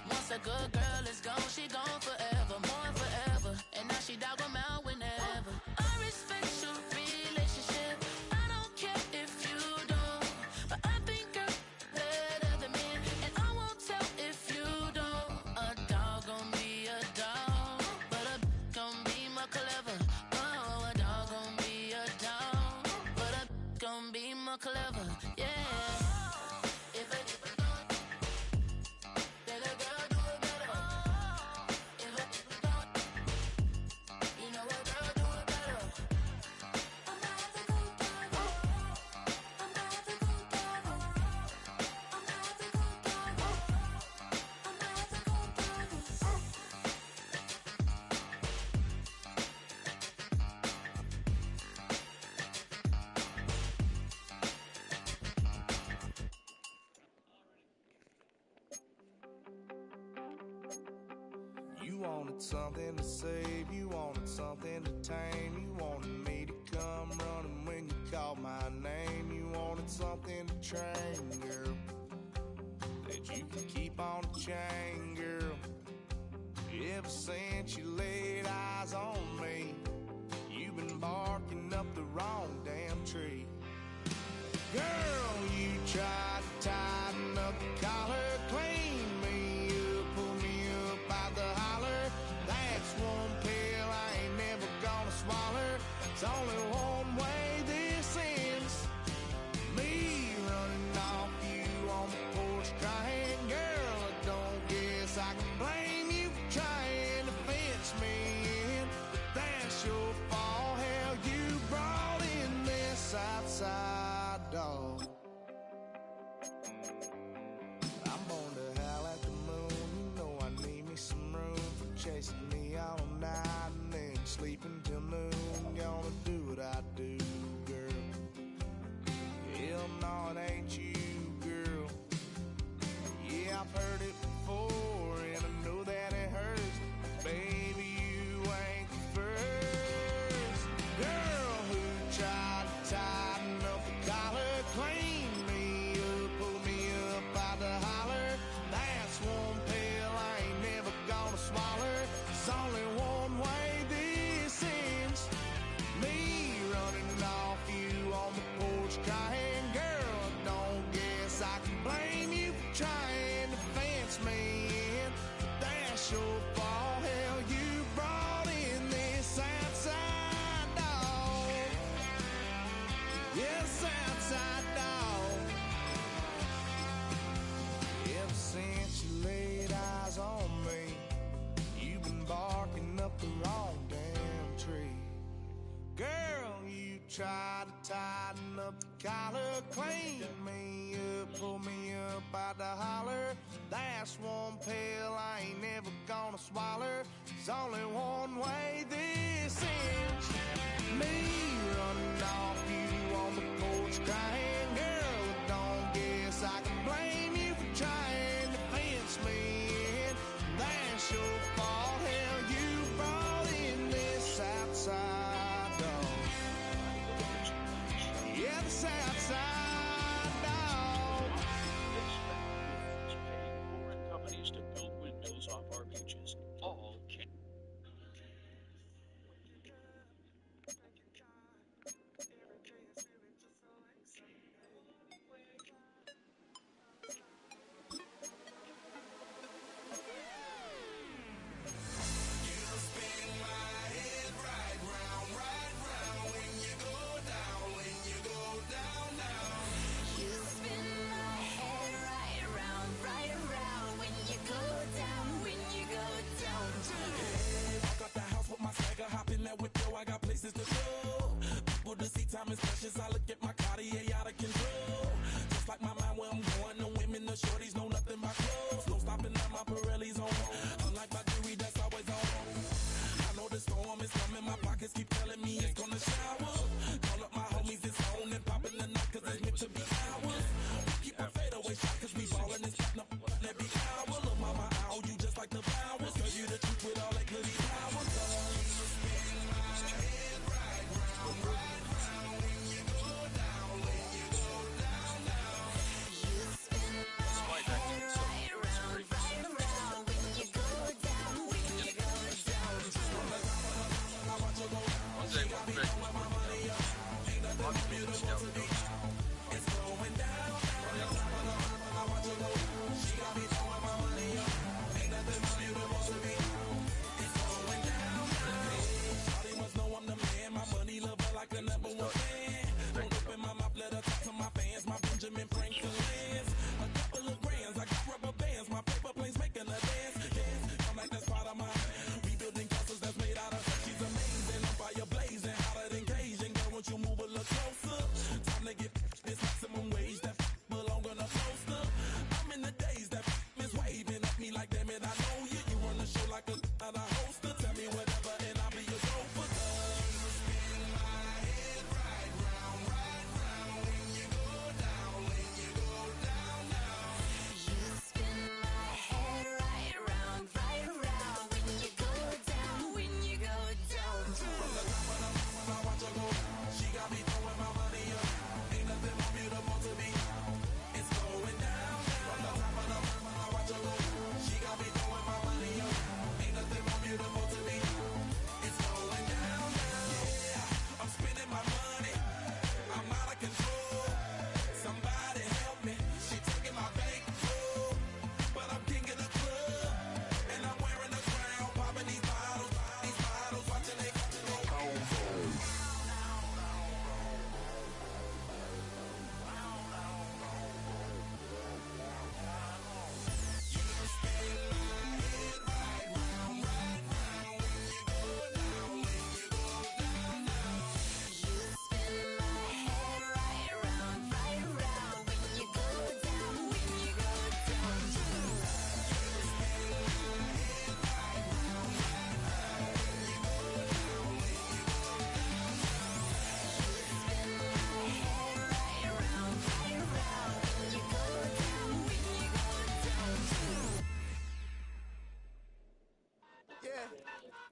Once a good girl is gone, she gone forever, more forever. And now she dog 'em out whenever. I respect your relationship. I don't care if you don't. But I think girls better than men. And I won't tell if you don't. A dog gon' be a dog. But a gon' be more clever. Oh, a dog gon' be a dog. But a gon' be more clever. Yeah. If a let a girl do it better. If a you know a girl do it better. I'm about to go down. I'm about to go down. I'm about to go down. I'm about to go down. You wanted something to save, you wanted something to tame. You wanted me to come running when you called my name. You wanted something to train, girl, that you could keep on the chain, girl. Ever since you laid eyes on me, you've been barking up the wrong damn tree. Girl, you tried to tighten up the collar, clean me up, pull me up by the holler. That's one pill I ain't never gonna swallow. It's only one way this ends. Me running off you on the porch crying. Girl, I don't guess I can blame you for trying to fence me in. But that's your fault. Hell, you brought in this outside dog. I'm born to howl at the moon. You know I need me some room for chasing me all night and then sleeping till noon. Gonna do what I do, girl. Hell no, it ain't you, girl. Yeah, I've heard it before and I know that it hurts. Baby, you ain't the first girl who tried to tighten up the collar, clean me up, pull me up by the holler. That's one pill I ain't never gonna swallow. It's only one way this ends. Me running off you on the porch crying. Girl, I don't guess I can blame you for trying to fence me in. But that's your fault. Hell, you brought in this outside dog. Yes, outside dog. Ever since you laid eyes on me, you've been barking up the wrong damn tree. Girl, you tried to tighten up the collar, clean me up, pull me up by the holler. That's one pill I ain't never gonna swallow. There's only one way this ends. Me running off you on the porch crying. Girl, I don't guess I can blame you for trying to fence me in. That's your fault. Hell, you brought in this outside dog. Yeah, this outside dog. Foreign companies to build windmills off our beaches.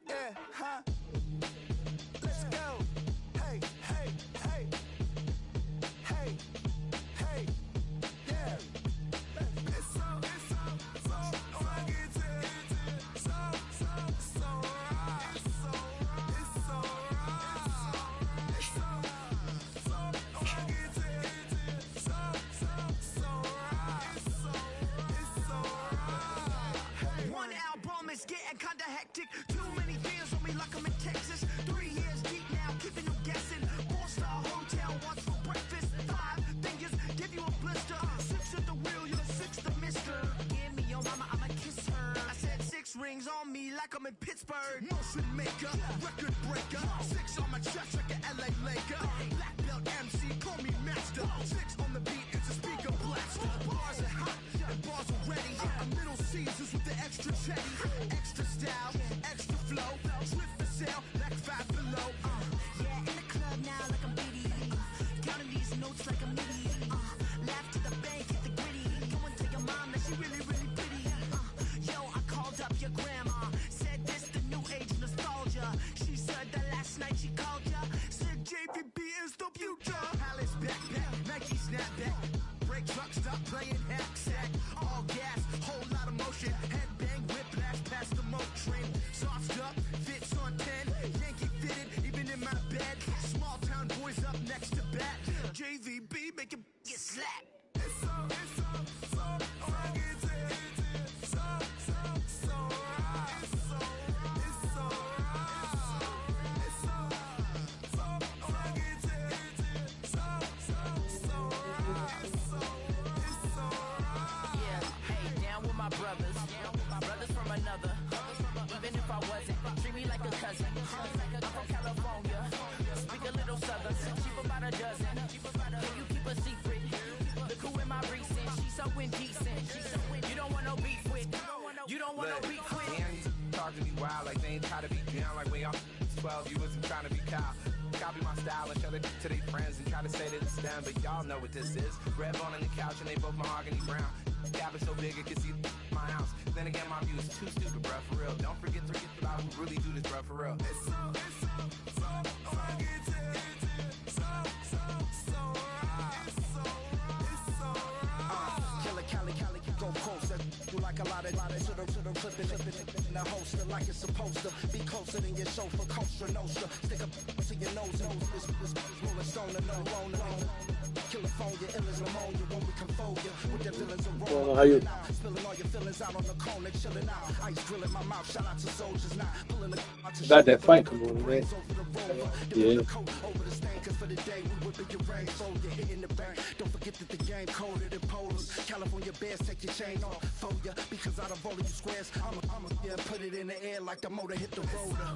Yeah, huh? Let's go. Hey, hey, hey. Hey, hey, yeah. It's so fucking so right. It's so One album is getting kinda hectic. Too many fans on me like I'm in Texas. 3 years deep now, keeping them guessing. 4-star hotel, what's for breakfast? 5 fingers, give you a blister. 6 at the wheel, you're the 6th of mister. Give me your mama, I'ma kiss her. I said 6 rings on me like I'm in Pittsburgh. Motion maker, record breaker. 6 on my chest like an LA Laker. Black belt MC, call me master. 6 on the beat, it's a speaker blaster. Bars are hot, and bars are ready. A middle Caesars with the extra chetty. Extra style, extra flow. Drift for sale, like 5 below. Yeah, in the club now like I'm Biddy. Counting these notes like a MIDI. Laugh to the bank, hit the gritty. Go and tell your mom that she really, really pretty. Yo, I called up your grandma. Said this the new age nostalgia. She said that last night she called ya. Said JVB is the future. Palace backpack, Nike snapback. Break truck, stop playing hack sack. All gas, whole lot of motion. Headbang, whiplash past the moat train. Sauced up, fits on 10. Yankee fitted, even in my bed. Small town boys up next to bat. JVB make it get slapped. It's so fucking so right. It's so right. It's so fucking so right. Yeah, hey, down with my brothers. Brothers from another. Even if I wasn't, treat me like a cousin. I'm from California. Speak a little southern. Cheap about a dozen. Can you keep a secret? Look who in my recent. She's so indecent. You don't want no beef with. You don't want no beef with. Talk to me wild like they ain't try to be down like when y'all 12, you wasn't trying to be Kyle. Copy my style and show it to their friends and try to say that it's them, but y'all know what this is. Red bone on the couch and they both mahogany brown. Gap is so big it can see my house. Then again, my view is too stupid, bruh, for real. Don't forget about who really do this, bruh, for real. It's so fucking so right. It's so right. Killer Cali, go closer. Do like a lot of to the clipping in the holster like it's supposed to be closer than your chauffeur, Costa Nostra. Stick up to your nose and this rolling stone and no rolling. California, ill as pneumonia when we confold you with the villains of rolling. Spilling all your feelings out on the cone and chilling out. Ice grilling my mouth, shout out to soldiers now. Pulling the got that fight come on, man. Yeah. Over the stain, cause for the day we whipping your rain, so you're hitting the bank. Don't forget that the game coded in polars. California bears, take your chain off for ya. Because out of all of you squares, I'ma yeah, put it in the air like the motor hit the rotor.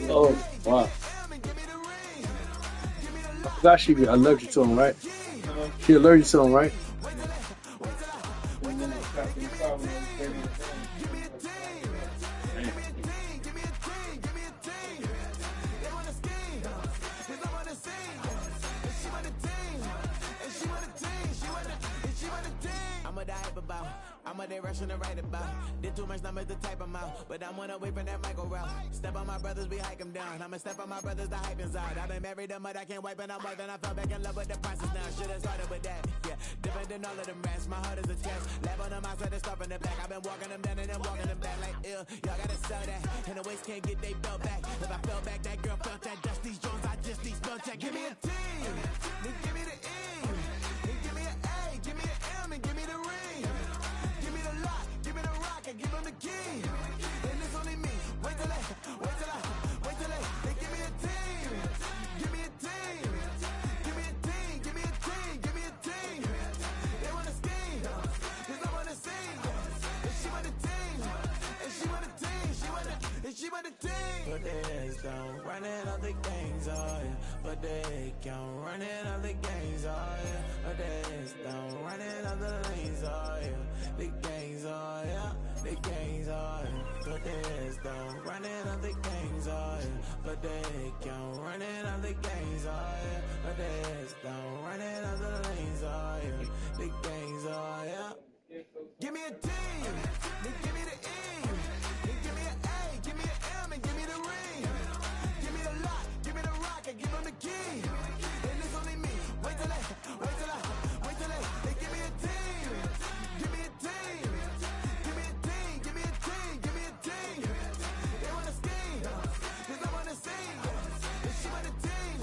Oh, wow. I forgot she be allergic to him, right? She allergic to him, right? I'm a day rushing to write about. Did too much numbers to type them out. But I'm one away from that micro route. Step on my brothers, we hike them down. I'ma step on my brothers, the hype inside. I've been married them, but I can't wipe it out more than I fell back in love with the process now. Should've started with that. Yeah, different than all of them rats. My heart is a test. Lab on them outside and stuff in the back. I've been walking them down and then walking them back like ill. Y'all gotta sell that. And the waist can't get they belt back. If I fell back, that girl felt that. Dust these Jones, I just need spell check. Give me a team. Then give me the E. Then give me an A. Give me an M and give me the ring. Give me the lock. Give me the rock. And give them the key. And it's only me. Wait till they give me a team. Give me a team. Give me a team. Give me a team. Give me a team. They wanna scheme. but they don't running up the gangs, oh yeah. But they don't running up the gangs, oh yeah. But they don't running up the lanes, oh yeah. The gangs, oh yeah. The gangs, oh yeah. But they don't running up the gangs, oh yeah. But they don't running up the gangs, oh yeah. But they don't running up the lanes, oh yeah. The gangs, oh yeah. Give me a D, then give me the E, then give me an A, give me an M, and give me the ring. Give me the lock, give me the rock, and give them the key. And it's only me. Wait till they give me a team. Give me a team. Give me a team. Give me a team. Give me a team. They wanna scheme, 'cause I wanna sing. And she want a team.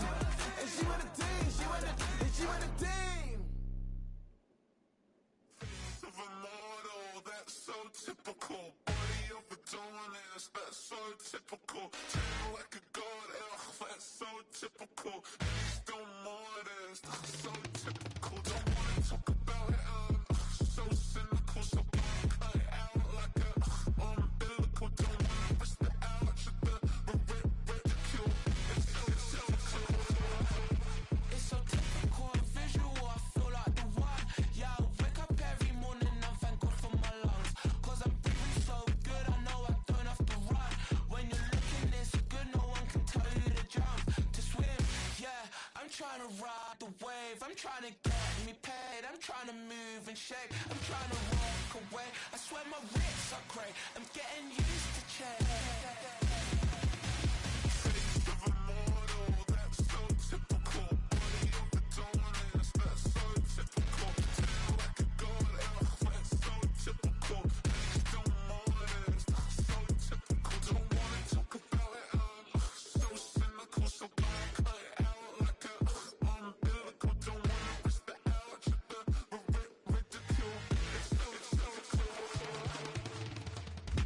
And she want a team. She want a team. Of a model, that's so typical. Body of a dominance, that's so typical. Tail like a god, that's so typical. Still modest, so typical. Don't wanna talk about it, so cynical. So cut it out like a umbilical. Don't wanna risk the ouch of the ridicule. It's so typical. It's so typical and visual, I feel like the one. Yeah, I wake up every morning and thank God for my lungs. 'Cause I'm breathing so good, I know I don't have to run. When you're looking this good, no one can tell you to jump, to swim. Yeah, I'm trying to ride the wave, I'm trying to get me paid, I'm trying to move and shake, I'm trying to walk away. I swear my writs are great, I'm getting used to change. Face of a model, that's so typical. Body of the dominance, that's so typical. Tail like a god, that's so typical. Still modest, so typical. Don't wanna talk about it, so cynical. So cut it out like a umbilical. Don't wanna risk the ouch of the ridicule. It's so typical.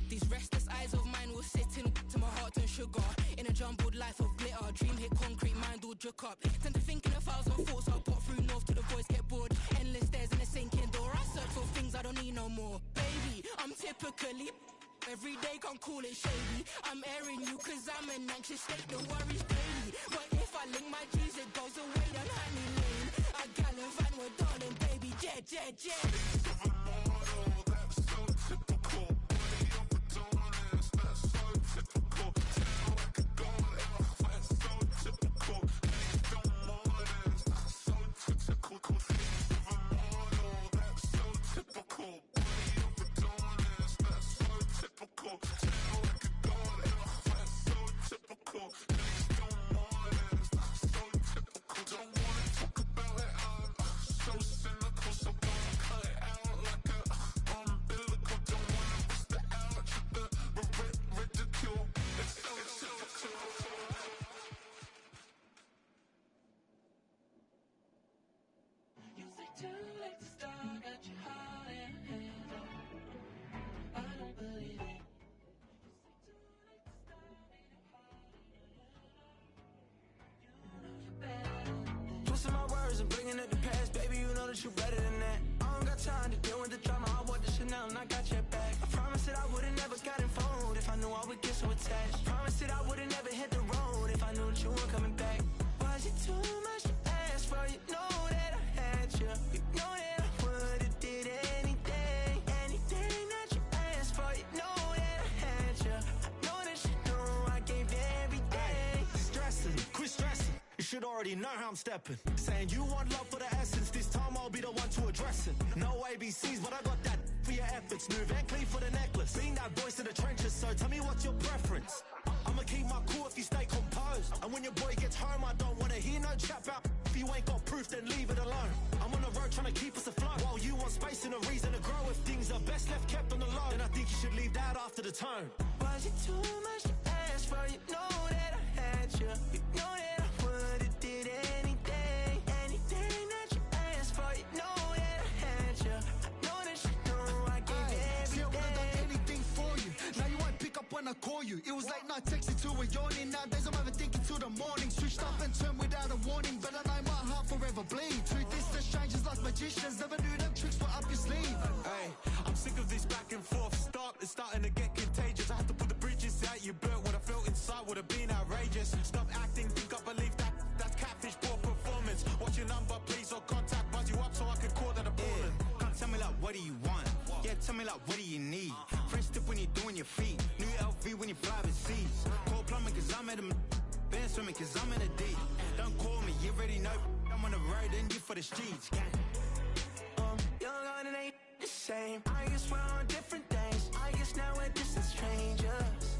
These restless eyes of mine will sit in to my heart and sugar. In a jumbled life of glitter, dream hit concrete, mind all jerk up. Tend to think in 1,000 thoughts, I'll pop through north till the boys get bored. Endless stairs in a sinking door, I search for things I don't need no more. Baby, I'm typically every day, can't call it shady. I'm airing you 'cause I'm an anxious state, no worries daily. But if I link my G's, it goes away down Honey Lane. I gallivant with darling, baby, jet. Face of a model, that's so typical. Body of a dominance, that's so typical. Tail like a god, that's so typical. Still modest, so typical. Face of a model, that's so typical. Body of a dominance, that's so typical. Tail like a god, that's so typical. Still modest, so typical. Don't wanna talk about it, so cynical. So cut it out like a umbilical. Don't wanna risk the ouch of the ridicule. It's so typical. You say too late to start, got your heart in hand. I don't believe it. Twisting my words and bringing it to pass, baby, you know that you better than that. I don't got time to deal with the drama, I want the Chanel and I got your back. I promised that I would've never gotten phoned if I knew I would get so attached. Promised that I would've never hit the road if I knew that you weren't coming back. Was it too much to ask for? You know that I had you. You know that I would've did anything that you asked for. You know that I had you. I know that you know I gave everything. Stressing, quit stressing. You should already know how I'm stepping. Saying you want love for the essence, this time I'll be the one to address it. No ABCs, but I got that for your efforts. Move and clean for the necklace. Being that voice in the trenches, so tell me what's your preference. I'ma keep my cool if you stay composed. And when your boy gets home, I don't wanna hear no chat about if you ain't got proof, then leave it alone. I'm on the road trying to keep us afloat, while you want space and a reason to grow. If things are best left kept on the low, then I think you should leave that after the tone. Was it too much to ask for? You know that I had you. You know that I would've did anything that you asked for. You know that I had you. I know that you know I gave everything. See, I would've done anything for you. Now you won't pick up when I call you. It was late night texting to a yawning. Nowadays I'm overthinking till the morning. Switched up and turned without a warning, but I know my heart forever bleeds. Truth is, the strangers like magicians. Never knew them tricks were up your sleeve. Hey, I'm sick of this back and forth. It's starting to get contagious. I have to put the bridges out you built. What I felt inside would have tell me like, what do you need? French tip when you're doing your feet. New LV when you fly overseas. Cold plumbing cause I'm at a band swimming cause I'm in a D. Don't call me, you already know. I'm on the road and you for the streets. Young on and ain't the same. I guess we're on different things. I guess now we're distant strangers.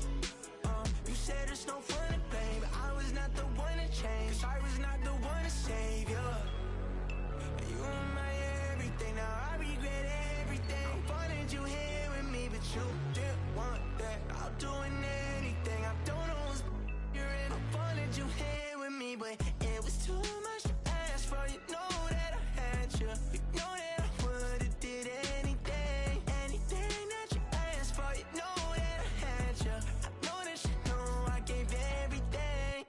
You said it's no fun to blame, but I was not the one to change. Cause I was not the one to save you. You were my everything, now I regret everything. I wanted you here with me, but you didn't want that. I'll do anything, I don't know what's you're in. I wanted you here with me, but it was too much to ask for. You know that I had you. You know that I would've did anything, anything that you asked for. You know that I had you. I know that you know I gave everything.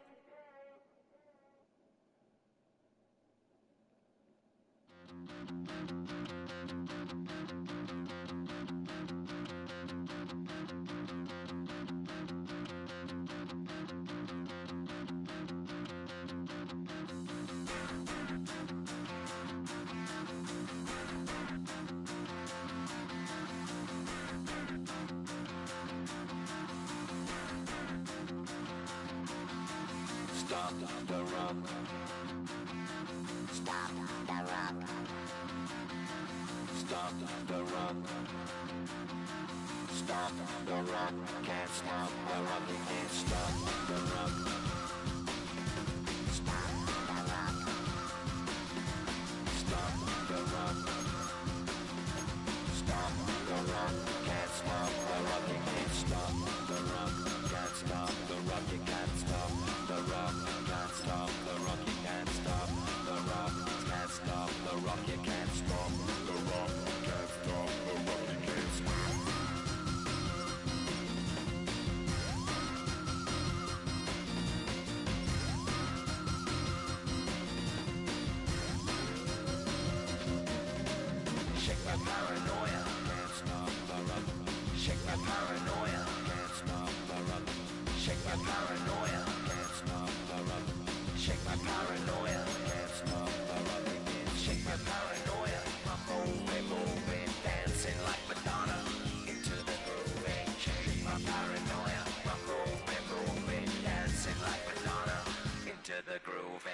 Stop the rock. Stop the rock. Stop the rock. Stop the rock. Can't stop the rock. You can't stop the rock. Stop the rock. Stop the rock. Stop the rock. Can't stop the rock. You can't stop the rock. Can't stop the rock. You can't stop the rock. Can't stop the rock. You can't stop the rock. Can't stop the rock. You can't stop the rock. Can't stop the rock. You can't stop. Shake my paranoia, can't stop the rock. Shake my paranoia, can't stop the rock. Shake my paranoia, can't stop the rock. Shake my paranoia, can't stop the rock. Shake my paranoia, I'm moving, dancing like Madonna into the groove. Shake my paranoia, I'm moving, dancing like Madonna into the groove.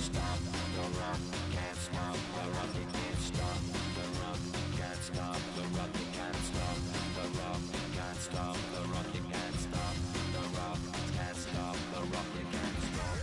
Stop the rock. Can't stop the rock. You can't stop the rock. Can't stop the rock. You can't stop the rock. Can't stop the rock. You can't stop the rock. Can't stop the rock. You can't stop.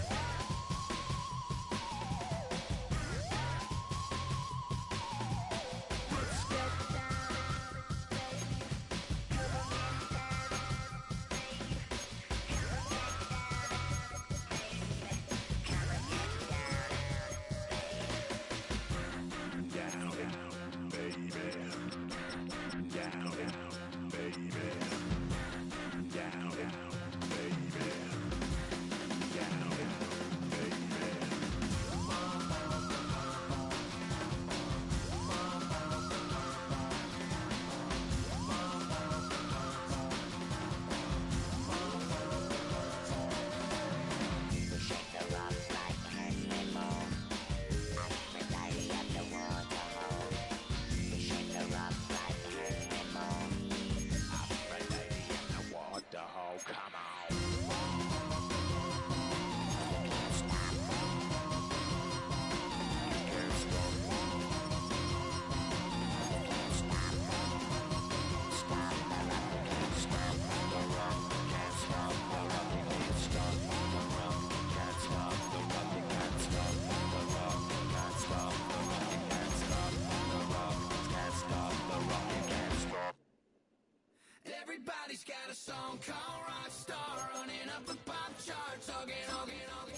Everybody's got a song called Rockstar, running up the pop charts, hugging,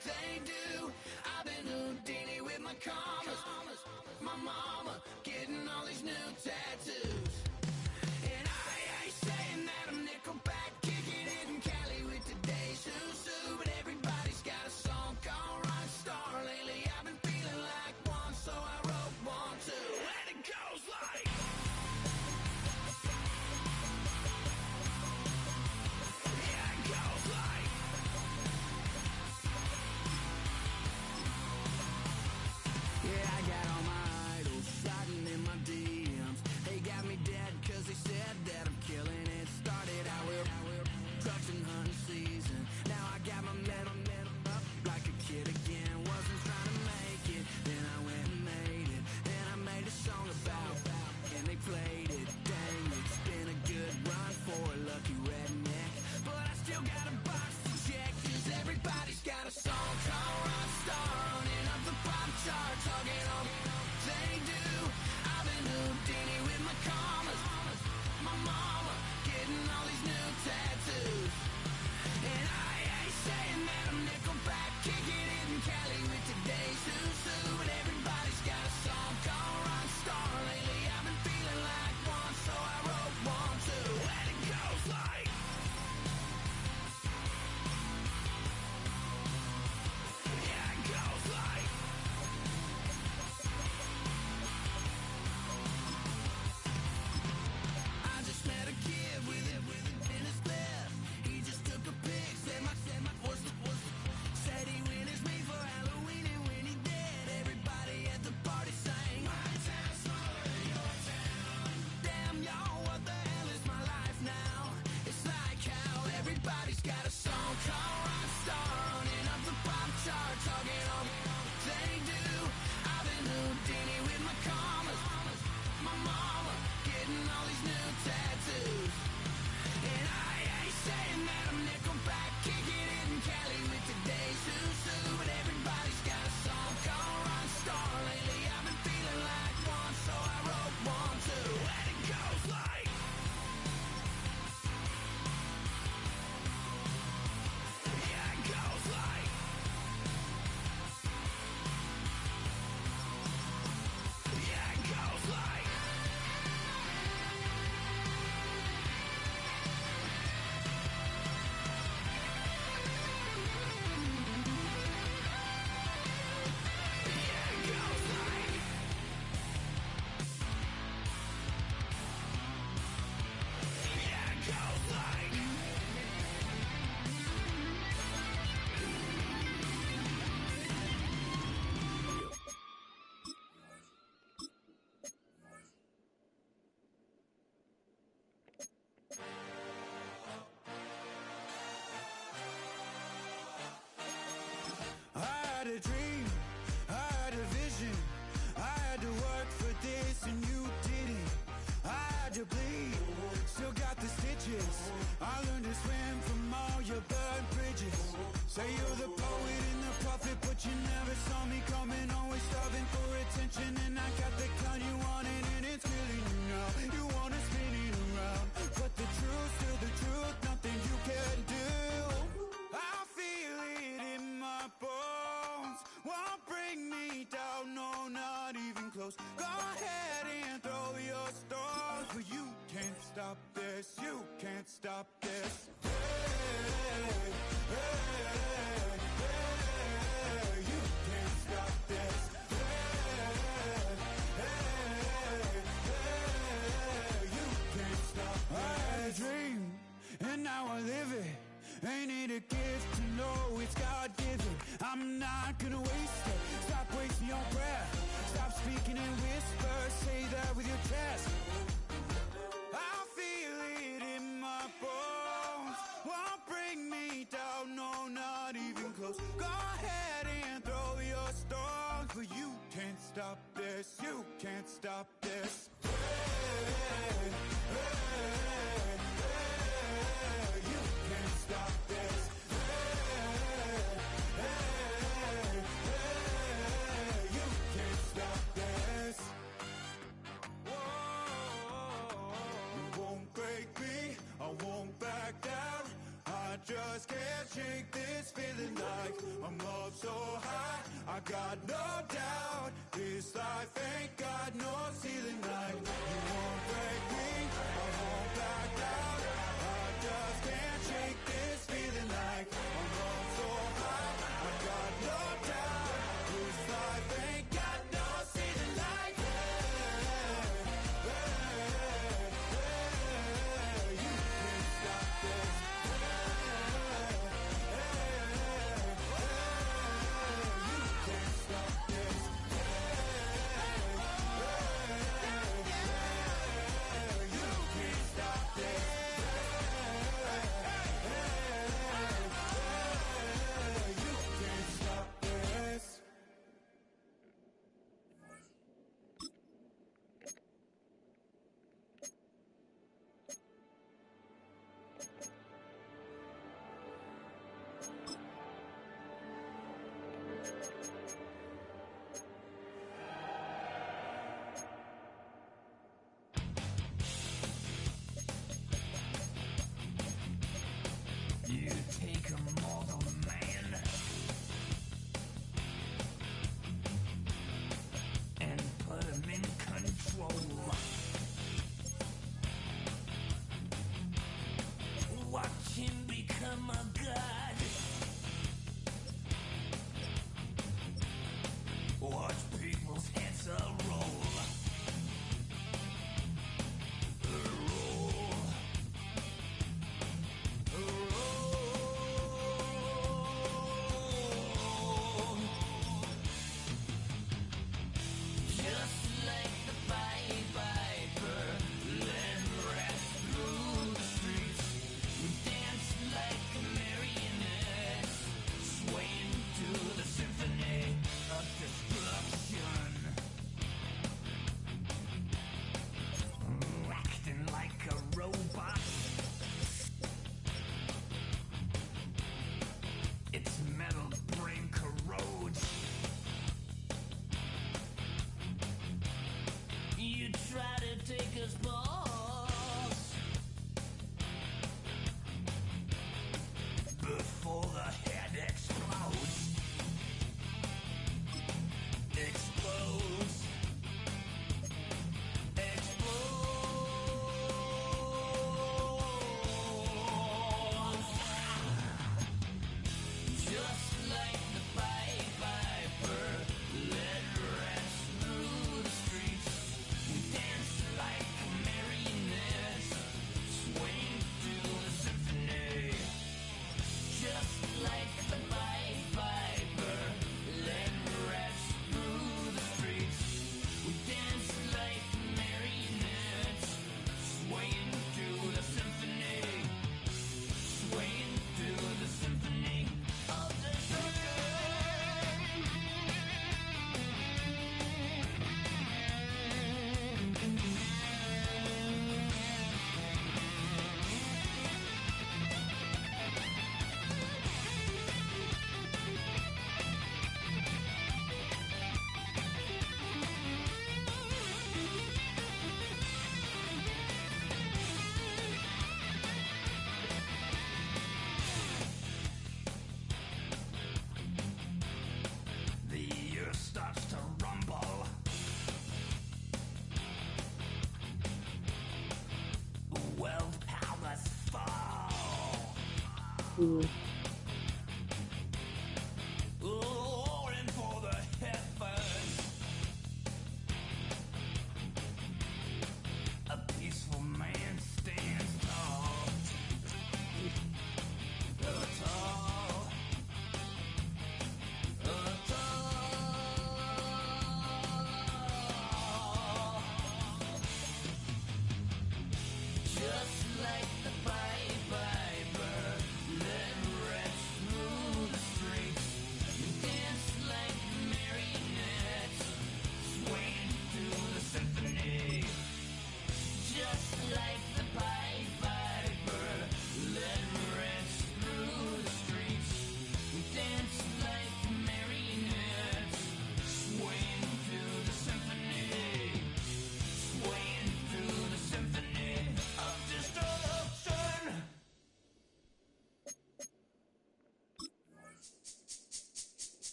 they do. I've been Houdini with my commas, my mama getting all these new tattoos. And I ain't saying that I'm Nickelback, kicking it in Cali with today's who's who, but everybody's got a song called Rockstar. Lately I've been feeling like one, so I wrote one too, and it goes like you bleed, still got the stitches. I learned to swim from all your burnt bridges. Say you're the poet and the prophet, but you never saw me coming. Always starving for attention, and I got the kind you wanted, and it's killing you now. You wanna spin it around, but the truth's still the truth. Nothing you can do. I feel it in my bones. Won't bring me down, no, not even close. Go ahead and throw your stones, but you can't stop this. You can't stop this. Hey, hey, hey, you can't stop this. Hey, hey, hey, you can't stop this. I had a dream, and now I live it. Ain't it a gift to know it's God-given? I'm not gonna waste it. Stop wasting your breath. Stop speaking in whispers. Say that with your chest. I feel it in my bones. Won't bring me down, no, not even close. Go ahead and throw your stones, but you can't stop this. You can't stop this. Hey, hey, hey, you can't stop this. Hey, hey, hey, you can't stop this. Whoa, you won't break me, I won't back down. I just can't shake this feeling like I'm up so high. I got no doubt this life ain't got no ceiling like. You won't break me, I won't back down. I just can't shake this feeling like I'm up so high. I got no doubt this life ain't got no ceiling like. Hey, hey, hey, you can't stop this. You take a mortal man and put him in control. Watch him become a god. Watch people's heads roll. Just like the Pied Piper, let rest through the streets. Dance like a marionette.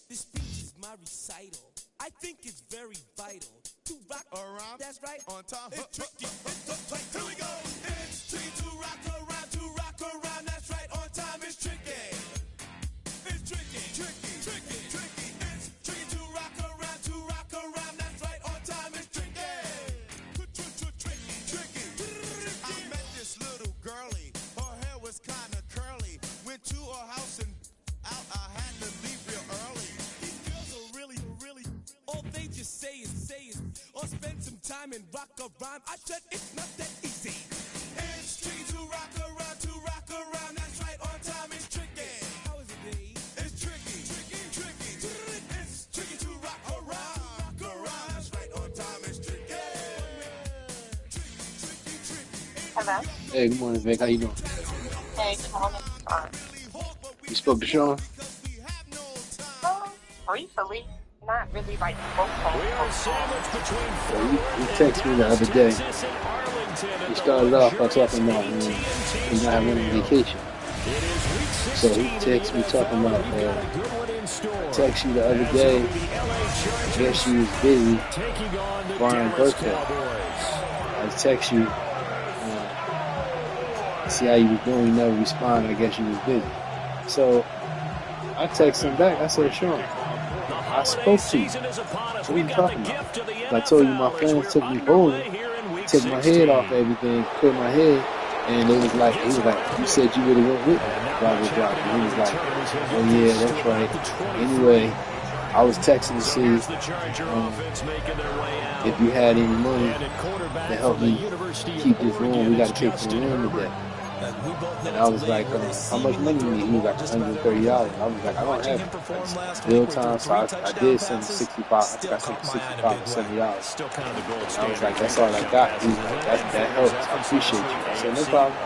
This speech is my recital. I think it's very vital to rock around. That's right. On time. It's tricky. It's uptight. Here we go. It's tricky to rock around. To rock around. That's right. On time. It's tricky. It's tricky. Tricky. Tricky. Tricky. It's tricky to rock around. To rock around. That's right. On time. It's tricky. Tricky. Tricky. I met this little girlie. Her hair was kind of curly. Went to her house and out. I had to leave real early. These girls are really, all they just say is, or spend some time and rock a rhyme. I said it's not that easy. It's tricky to rock around, that's right, on time it's tricky. How is it, Dave? It's tricky. It's tricky to rock around, that's right, on time it's tricky. Tricky. Hello? Hey, good morning, Vic. How you doing? Hey, good morning. You spoke to Sean? Briefly. Not really like both You texted me the other day. He started off by talking about he's not having a vacation. So he texted me talking about I texted you the other day. I guess she was busy. Brian's birthday. I text you. See how you was doing. You never responded. I guess you was busy. So I texted him back. I said, Sean, I spoke to you. What are you talking about? I told you my friends took me bowling, took my head off everything, put my head, and he was like, you said you would have went with me. Blah, blah, blah. And he was like, oh yeah, that's right. Anyway, I was texting to see if you had any money to help me keep this room. We got to take some room today. And I was like, how much money you need? He was like, $130. I was like, I don't have it. Real time, so I did send $65. I think I sent $65 or $70. And I was like, that's all I got. He was like, that helps. I appreciate you. I said, no problem.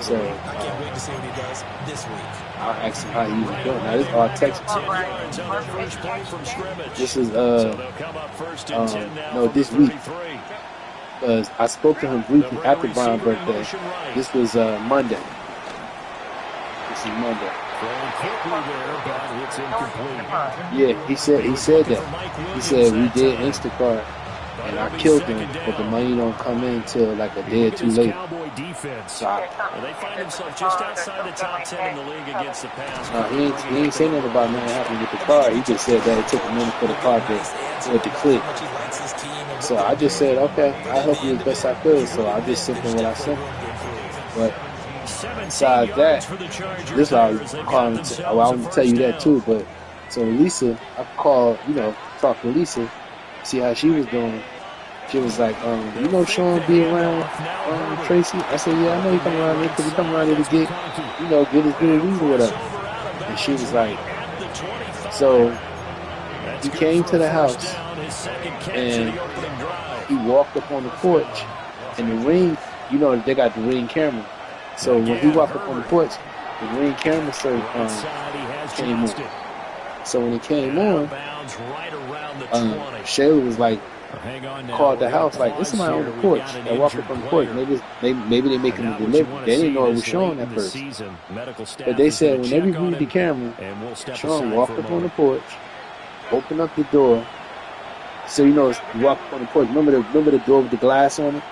So I'll ask him how he was doing. Now this is all text. This is no, this week. I spoke to him briefly after Brian's birthday. This was Monday. This is Monday. Yeah, he said that. He said we did Instacart and I killed him, but the money don't come in till like a day or two later. So they find themselves just outside the top 10 in the league against the pass. He ain't saying nothing about nothing happening with the car. He just said that it took a minute for the car to click. So I just said, okay, I'll help you as best I could. So I just sent him what I sent. But besides that, this is what I was calling. I want to tell you that too. But so Lisa, I called, talk to Lisa, see how she was doing. She was like, Sean be around Tracy? I said, yeah, I know he come around here because he come around here to get his good reason or whatever. And she was like, so he came to the house and he walked up on the porch and the ring, they got the ring camera. So when he walked up on the porch, the ring camera came on. So when it came on, Shayla was like, called the house like, there's somebody on the porch. They walked up on the porch. Maybe they making a delivery. They didn't know it was Sean at first. But they said whenever you read the camera, Sean walked up on the porch, opened up the door. So you walk up on the porch. Remember the door with the glass on it?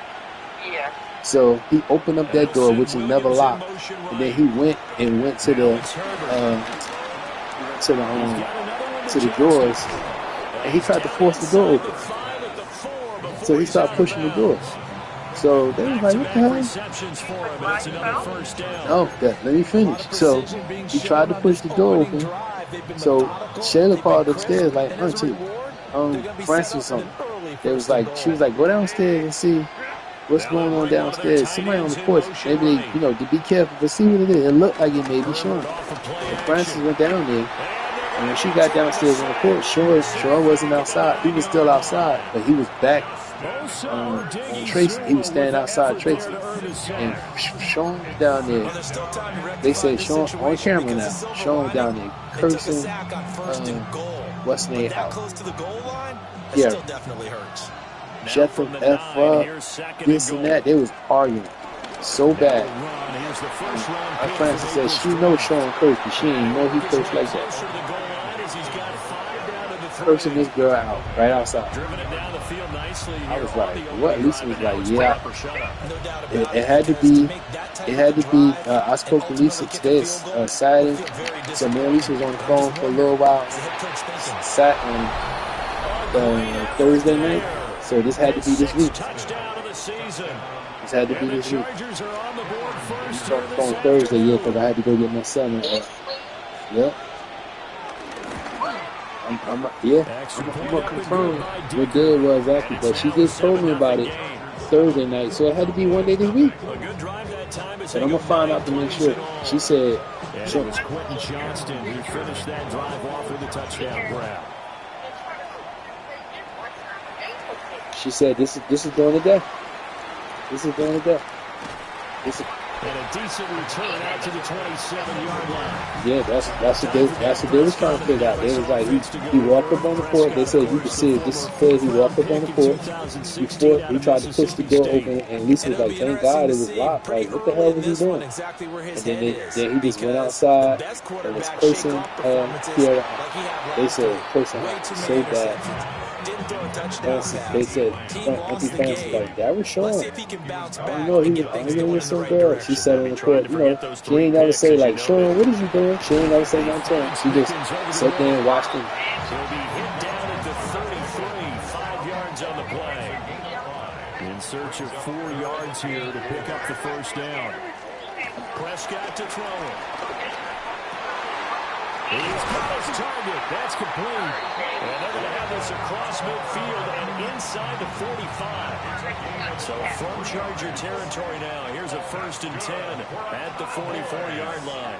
Yeah. So he opened up that door, which is never locked, and then he went to the doors, and he tried to force the door open. So he started pushing the doors. So they was like, what the hell? No, let me finish. So he tried to push the door open. So Shayla called upstairs like, Auntie, Francis or something. She was like, go downstairs and see what's going on downstairs. Somebody on the porch. Maybe they, to be careful, but see what it is. It looked like it may be Sean. But Francis went down there, and when she got downstairs on the porch, Sean wasn't outside. He was still outside, but he was back on Tracy. He was standing outside Tracy, and Sean was down there. They said Sean on camera now. Sean down there cursing. What's the name out? Yeah. Shut the F up. This and that. They was arguing so bad. My Francis said she knows Sean cursed, but she ain't know he cursed like that. Cursing this girl out right outside. I was like, what? Lisa was like, yeah. It had to be. I spoke to Lisa today, Saturday. So me and Lisa was on the phone for a little while. Sat on Thursday night. So this had to be this week. This had to be this week. I was on the phone Thursday, yeah, because I had to go get my son. Yeah. I'm gonna confirm what day it was after, but she just told me about it Thursday night, so it had to be one day this week. But I'm gonna find out to make sure. She said, it was Quentin Johnston who finished that drive off with a touchdown grab. She said, "This is during the day. This is during the day. This is." And a decent return out to the 27-yard line. Yeah, that's what they was trying to figure out. They was like, he walked up on the court. They said you could see it. This is clear. He walked up on the court. He tried to push the door open, and Lisa was like, thank God it was locked. Like, what the hell was he doing? And then he just went outside and was cursing Kiara. They said cursing so bad. They said, Auntie Francis, like, that was Sean. I know he was arguing with some girl. She said on the court, she ain't never say, like, Sean, what is you doing? She ain't never say nothing to him. She just sat there and watched him. He'll be hit down at the 33, 5 yards on the play. In search of 4 yards here to pick up the first down. Prescott to throw it. He's got his target. That's complete. And they're going to have this across midfield and inside the 45. So from Charger territory now, here's a 1st and 10 at the 44-yard line.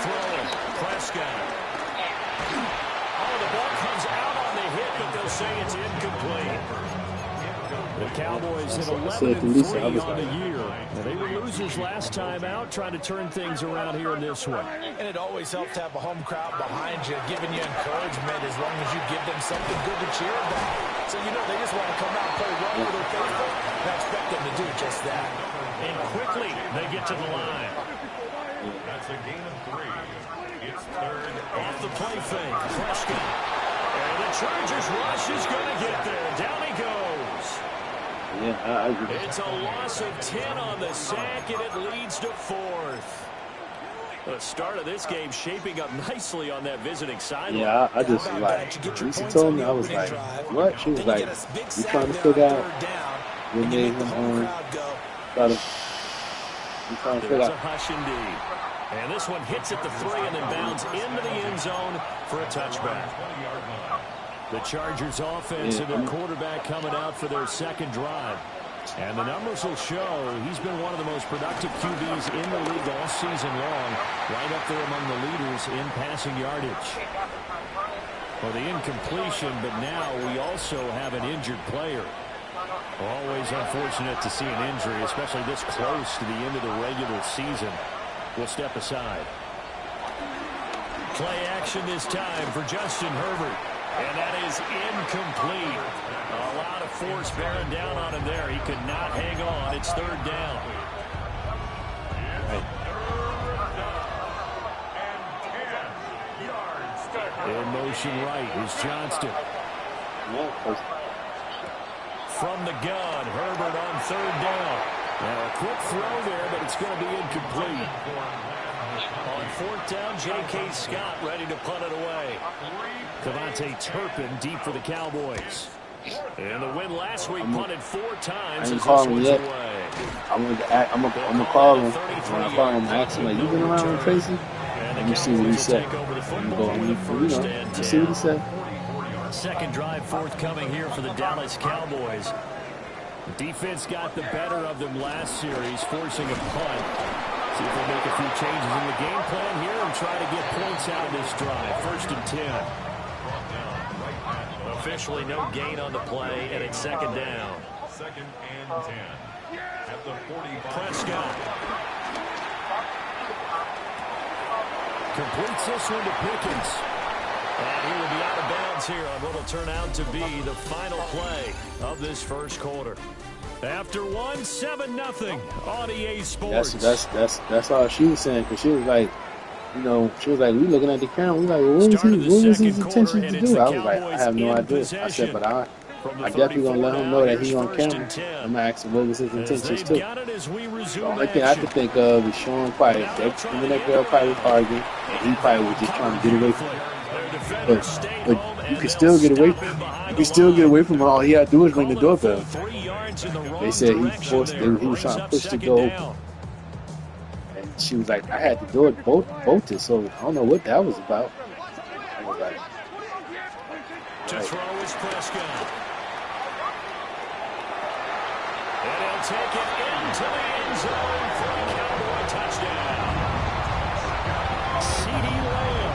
Throwing, Prescott. Oh, the ball comes out on the hit, but they'll say it's incomplete. The Cowboys hit 11-3 on the year. And they were losers last time out, trying to turn things around here in this one. And it always helps to have a home crowd behind you, giving you encouragement as long as you give them something good to cheer about. So they just want to come out and play well with their faithful. I expect them to do just that. And quickly, they get to the line. That's a gain of 3. It's 3rd. Off the play fake, Prescott. And the Chargers rush is going to get there. Down he goes. Yeah, I agree. It's a loss of 10 on the sack, and it leads to 4th. The start of this game shaping up nicely on that visiting sideline. Yeah, I just like, Lisa told me, I was like, what? She was like, you trying to figure out what made him on, you trying to figure out. There's a hush indeed. And this one hits at the 3 and then bounds into the end zone for a touchback. The Chargers offense and their quarterback coming out for their second drive. And the numbers will show he's been one of the most productive QBs in the league all season long, right up there among the leaders in passing yardage. Well, the incompletion, but now we also have an injured player. Always unfortunate to see an injury, especially this close to the end of the regular season. We'll step aside. Play action this time for Justin Herbert. And that is incomplete. A lot of force bearing down on him there. He could not hang on. It's 3rd down. In motion right is Johnston. From the gun, Herbert on 3rd down. Now a quick throw there, but it's going to be incomplete. On 4th down, J.K. Scott ready to punt it away. Devontae Turpin deep for the Cowboys. And the win last week punted 4 times. I ain't call him yet. I'm gonna call him. When I call him, ask him, like, you been around with Tracy? Let me see what he said. See what he said. Second drive forthcoming here for the Dallas Cowboys. The defense got the better of them last series, forcing a punt. See if they make a few changes in the game plan here and try to get points out of this drive. 1st and 10. Officially no gain on the play, and it's 2nd down. 2nd and 10. At the 45. Prescott completes this one to Pickens. And he will be out of bounds here on what will turn out to be the final play of this first quarter. After 7-0 on EA Sports. That's all she was saying, because she was like, you know, she was like, we looking at the camera. We like, well, what was his intention to do? I was like, I have no idea. I said, but I definitely gonna let him know that he's on camera. I'm gonna ask him what was his intentions too. The only thing I could think of is Sean probably, when that girl probably was arguing, and he probably was just trying to get away from her. But you can still get away from him. You can still get away from him. All he had to do is ring the doorbell. They said he was trying to push the door open. And she was like, I had the door bolted, so I don't know what that was about. I was like, to throw is Prescott. And he'll take it into the end zone for a Cowboy touchdown. C.D. Lamb,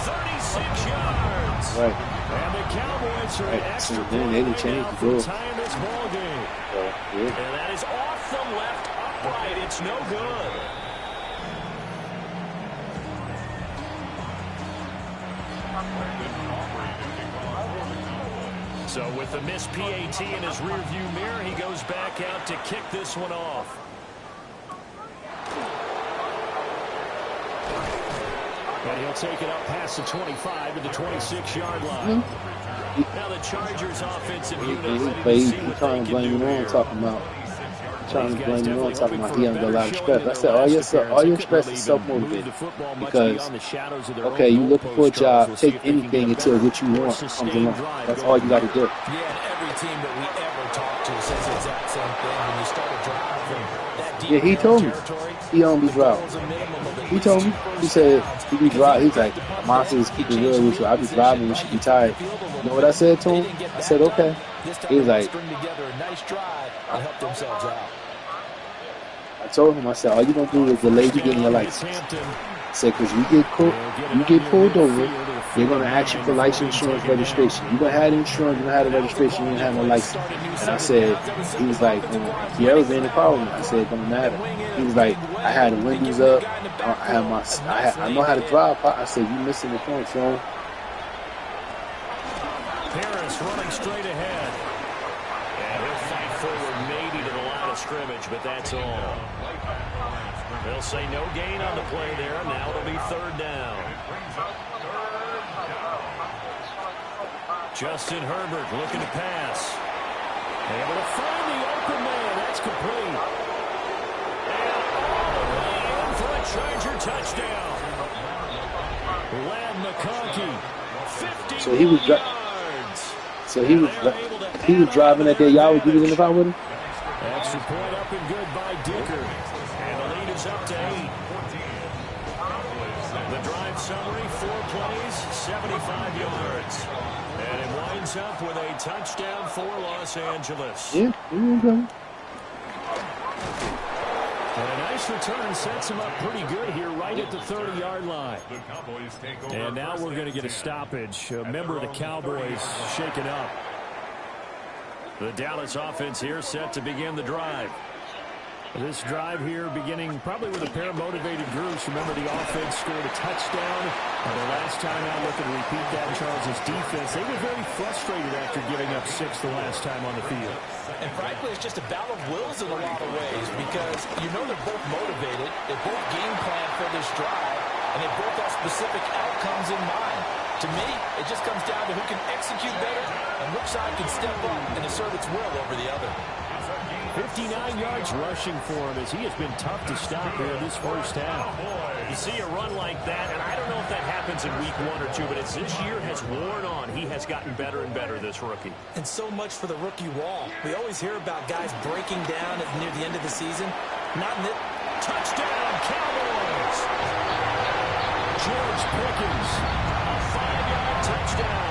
36 yards. Right. And the Cowboys are an extra so then they didn't change the door. Time this ball game. Yeah. And that is off the left upright. It's no good. So with the missed PAT in his rearview mirror, he goes back out to kick this one off. And he'll take it up past the 25 to the 26-yard line. Now the Chargers offensive unit. He trying to blame it on, talking about he under a lot of stress. I said, all your stress is self-motivated. Because, okay, you looking for a job, take anything until what you want comes along. That's all you got to do. Yeah, and every team that we ever talked to says the exact same thing. When you start a drive from that deep he told me. He don't be driving. He told me. He said he be driving. He's like, monsters keep it real with you. I be driving. You should be tired. You know what I said to him? I said, okay. He was like, I told him, I said, all you gonna do is delay you getting your license. I said, because you get pulled over, they're gonna ask you for license, insurance, registration. You gonna have the insurance, you gonna have the registration, you gonna have no license. And I said, he was like, Kiara was in the car with me. I said, it don't matter. He was like, I had the windows up, I know how to drive. I said, you missing the point, son. Harris running straight ahead. And he'll fight forward maybe to the line of scrimmage, but that's all. They'll say no gain on the play there. Now it'll be 3rd down. Justin Herbert looking to pass. Able to find the open man. That's complete. And all the way in for a Charger touchdown. Ladd McConkey, 50 So he was driving that day. Y'all was in the car with him? Extra point up and good by Dicker. And the lead is up to 8. The drive summary, 4 plays, 75 yards. And it winds up with a touchdown for Los Angeles. Yeah, here you go. And a nice return sets him up pretty good here right at the 30-yard line. And now we're going to get a stoppage. A member of the Cowboys shaken up. The Dallas offense here set to begin the drive. This drive here beginning probably with a pair of motivated groups. Remember, the offense scored a touchdown. And the last time out, looking to repeat that, Charles' defense, they were very frustrated after giving up 6 the last time on the field. And frankly, it's just a battle of wills in a lot of ways, because you know they're both motivated, they both game plan for this drive, and they both have specific outcomes in mind. To me, it just comes down to who can execute better and which side can step up and assert its will over the other. 59 yards rushing for him as he has been tough to stop here in this first half. You see a run like that, and I don't know if that happens in week 1 or 2, but as this year has worn on, he has gotten better and better, this rookie. And so much for the rookie wall. We always hear about guys breaking down near the end of the season. Not in it. Touchdown, Cowboys! George Pickens, a 5-yard touchdown.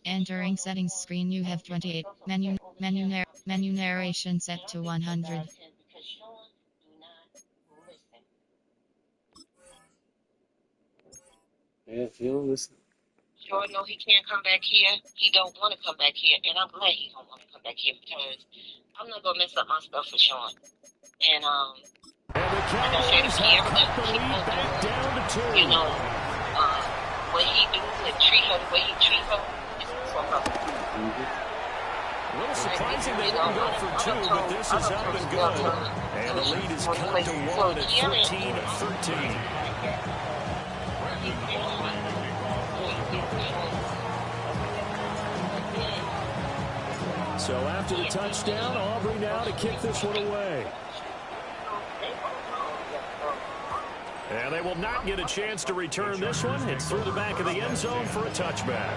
Entering settings screen, you have 28. Menu narration set to 100. Yeah, if you don't listen. Sure, no, he can't come back here. He don't want to come back here, and I'm glad he don't want to come back here because I'm not gonna mess up my stuff for Sean. And And the Cowboys have cut the lead back down to 2. You know, what he do and treat her the way he treat her is so rough. A little surprising they didn't go for 2, but this is up and good. And the lead is cut to 1 at 13-13. So after the touchdown, Aubrey now to kick this one away. And they will not get a chance to return this one. It's through the back of the end zone for a touchback.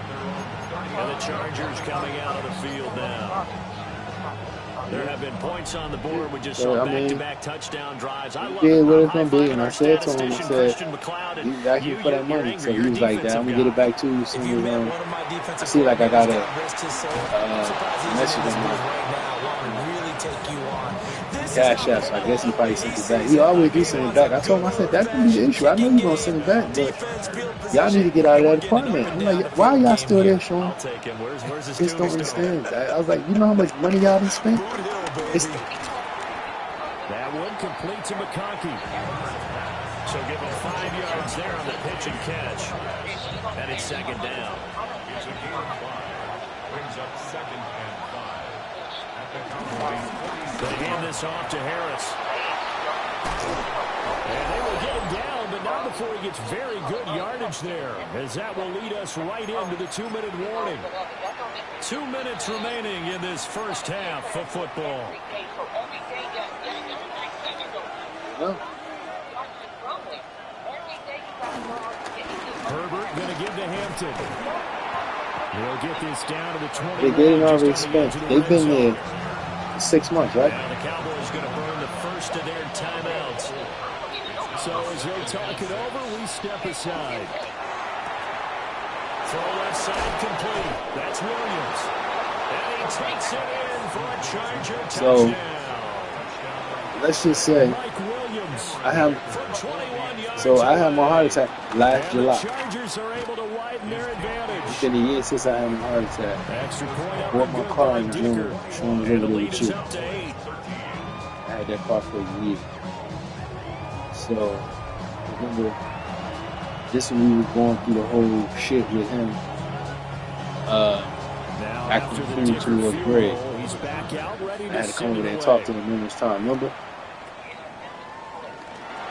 And the Chargers coming out of the field now. There have been points on the board. We just saw back-to-back touchdown drives. I love what it's going to be. And I said to him, I said, he's asking for that money. So he was like, I'm going to get it back to you as soon as I see like I got a message on my Cash App. So I guess he probably sent it back. He always do send it back. I told him, I said, that can be the issue. I know you're going to send it back, but y'all need to get out of that apartment. I'm like, why are y'all still there, Sean? I just don't understand. I was like, you know how much money y'all done spent? That one complete to McConkey. So give him 5 yards there on the pitch and catch. And it's second down. Brings up 2nd and 5. At the They hand this off to Harris. And they will get him down, but not before he gets very good yardage there, as that will lead us right into the 2-minute warning. 2 minutes remaining in this first half of football. Herbert going to give to Hampton. They'll get this down to the 20. They didn't already spend. They've been there 6 months, right? Now the Cowboys going to burn the first of their timeouts. So as they talk it over, we step aside. Throw left side complete. That's Williams. And he takes it in for a Charger touchdown. So let's just say I had my heart attack last July. Chargers are able to widen their advantage. It's been a year since I had my heart attack. I bought my car in June. Sean was over there with you. I had that car for a year. So remember, this when we were going through the whole shit with him. After the came to a grade. I had to come over there and talk to him numerous times. Remember?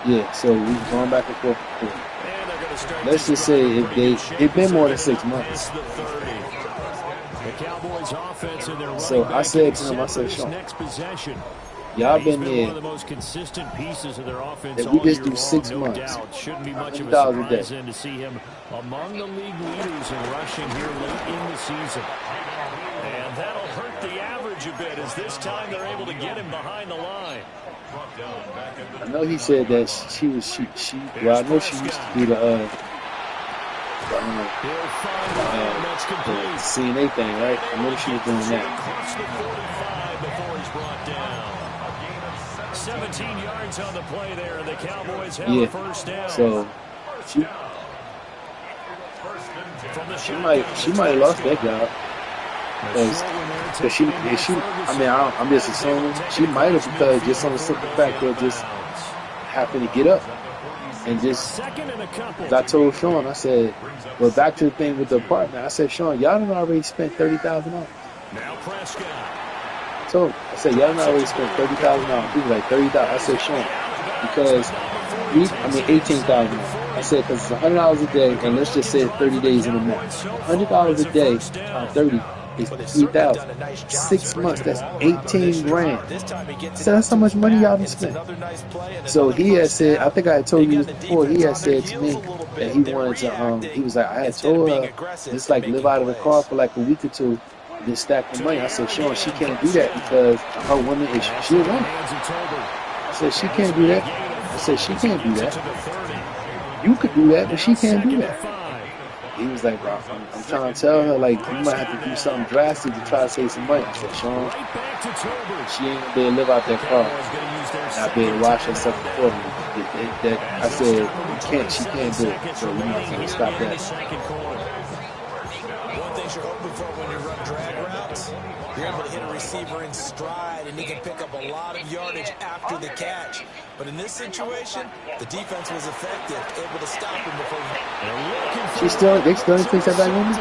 Yeah, so we were going back and forth. Let's just say it's been more than 6 months. So I said to him, I said, Sean, y'all been there. If we just do 6 months, $100 a day. To see him among the league leaders in rushing here late in the season. And that'll hurt the average a bit as this time they're able to get him behind the line. I know he said that well, I know she used to do the CNA thing, right? I know she was doing that. 17 yards on the play there, and the Cowboys have a first down. So she might have lost that job. Because I'm just assuming she might have, because just on the simple fact that just happened to get up and just, as I told Sean, I said, well, back to the thing with the apartment. I said, Sean, y'all done already spent $30,000. Now Prescott. So I said, y'all done already spent $30,000. He was like, $30,000. I said, Sean, because $18,000. I said, because it's $100 a day, and let's just say it's 30 days in a month. $100 a day times 30 is 3,000. 6 months, that's 18 grand. So that's how much money y'all done spent. So he had said, I think I had told you this before, he had said to me that he wanted to, he was like, I had told her, just like live out of the car for like a week or two, just stack the money. I said, Sean, she can't do that because of her woman issue. She a woman. I said, she can't do that. I said, she can't do that. You could do that, but she can't do that. He was like, bro, I'm trying to tell her, like, you might have to do something drastic to try to save some money. I said, Sean, she ain't gonna be able to live out that car. And I'll be able to wash herself accordingly. I said, she can't do it. So we need to stop that. One thing you're hoping for when you run drag routes, you're able to hit a receiver in stride, and he can pick up a lot of yardage after the catch. But in this situation, the defense was effective, able to stop him before he... They still didn't fix that back woman?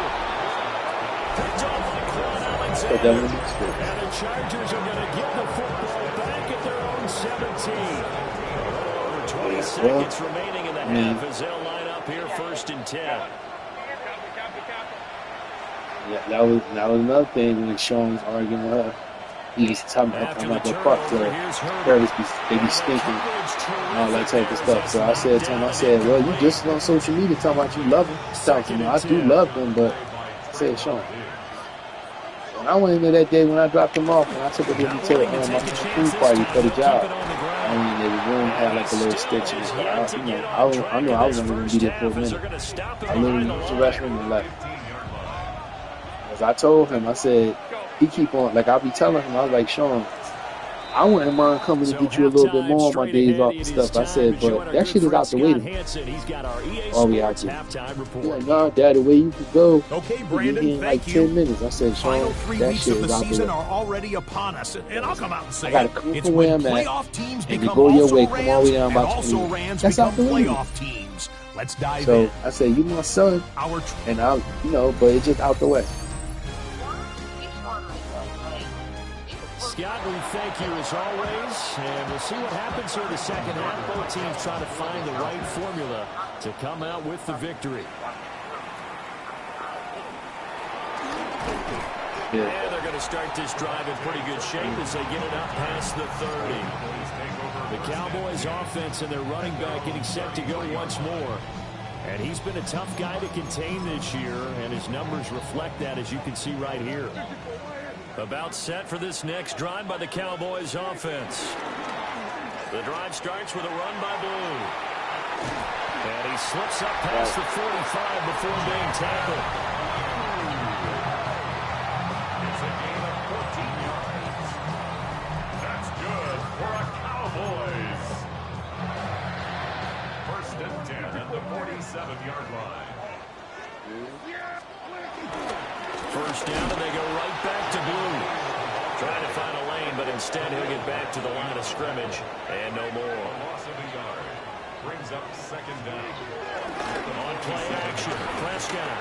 But that woman is good. And the Chargers are going to get the football back at their own 17. Over 20 seconds remaining in the half as they'll line up here 1st and 10. Yeah, that was another thing when Sean was arguing with her. He was talking about the park to they be stinking and all that type of stuff. So I said to him, well, you just on social media talking about you love him. I do love him, but I said, Sean, when I went in there that day when I dropped him off and I took him to my food party for the job, I mean, the room had like a little stitch in it. But I knew I was only going to be there for a minute. I literally went to the restroom and left. As I told him, I said, he keep on, like I'll be telling him, I was like, Sean, I wouldn't mind coming to get you a little bit more on my days off and stuff. I said, but that shit is out the way. All we out there. He's like, nah, Dad, the way you could go, okay, Brandon, in like 10 minutes. I said, Sean, that shit is out the way. Are already upon us, and I'll come out and say I gotta come from where I'm at, and to go your way, come all the way down about 20 minutes. That's out the way. Let's dive in. So I said, you my son, and I'll, but it's just out the way. Scott, we thank you as always, and we'll see what happens here in the second half. Both teams trying to find the right formula to come out with the victory. Yeah. And they're going to start this drive in pretty good shape as they get it up past the 30. The Cowboys offense and their running back getting set to go once more. And he's been a tough guy to contain this year, and his numbers reflect that, as you can see right here. About set for this next drive by the Cowboys offense. The drive starts with a run by Blue. And he slips up past the 45 before being tackled. It's a gain of 14 yards. That's good for a Cowboys. 1st and 10 at the 47-yard line. First down, and they go right back to Blue. Trying to find a lane, but instead he'll get back to the line of scrimmage. And no more. Loss of a yard. Brings up 2nd down. On play action, Prescott.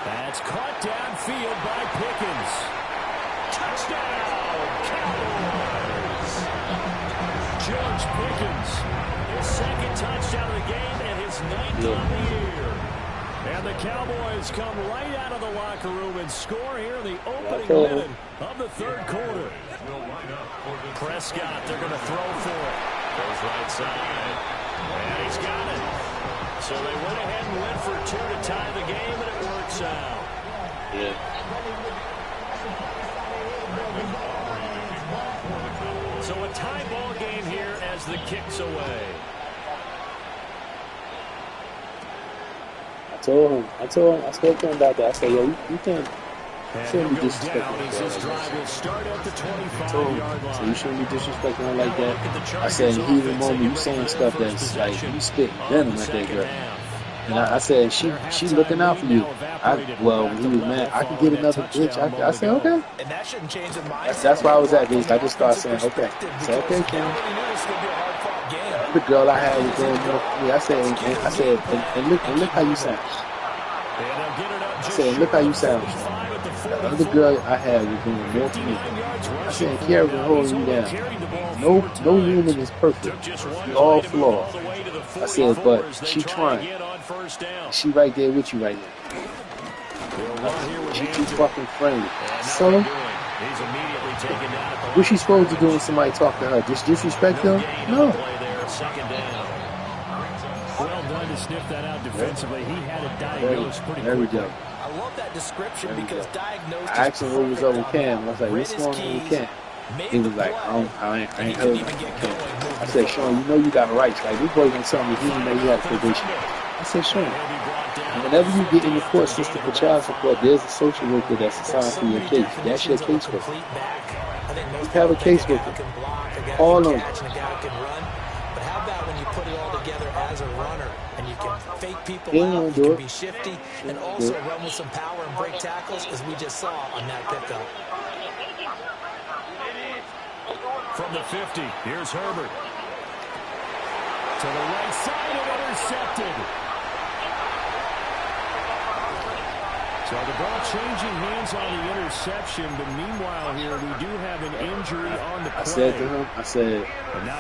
That's caught downfield by Pickens. Touchdown, Cowboys! George Pickens, his 2nd touchdown of the game and his 9th on the year. And the Cowboys come right out of the locker room and score here in the opening minute of the 3rd quarter. Prescott, they're going to throw for it. Goes right side. And he's got it. So they went ahead and went for 2 to tie the game, and it works out. Yeah. So a tie ball game here as the kick's away. I spoke to him about that. I said, yo, you can't, shouldn't be disrespecting him. So you shouldn't be disrespecting him like that. I said, in the heat of the moment, you saying stuff that's like, you spit venom at that girl. And I said, she looking out for you. When he was mad, I could get another bitch. I said, okay. That's why I was at this. I just started saying, okay. I said, okay, Ken. The girl I had was doing more for me. I said, and look how you sound. I said, look how you sound. The other girl I had was doing more for me. I said, Kiara was holding you down. No woman is perfect. We all flawed. I said, but she trying. She right there with you right now. She too fucking friendly. So, what's she supposed to do when somebody talk to her? Just disrespect them? No. Well done to sniff that out defensively. He had it diagnosed pretty quickly. I love that description because diagnosed. I asked him what was up with Cam. I was like, what's going on with Cam? He was like, I ain't heard of Cam. I said, Sean, you know you got rights. Like, this boy gonna tell me he didn't know you had probation. I said, Sean, whenever you get in the court system for child support, there's a social worker that's assigned for your case. That's your caseworker. You have a caseworker. Call them. But how about when you put it all together as a runner and you can fake people out, you can be shifty, and also run with some power and break tackles, as we just saw on that pickup. From the 50, here's Herbert. To the right side and intercepted. So the ball changing hands on the interception, but meanwhile here we do have an injury on the play. I said to him, I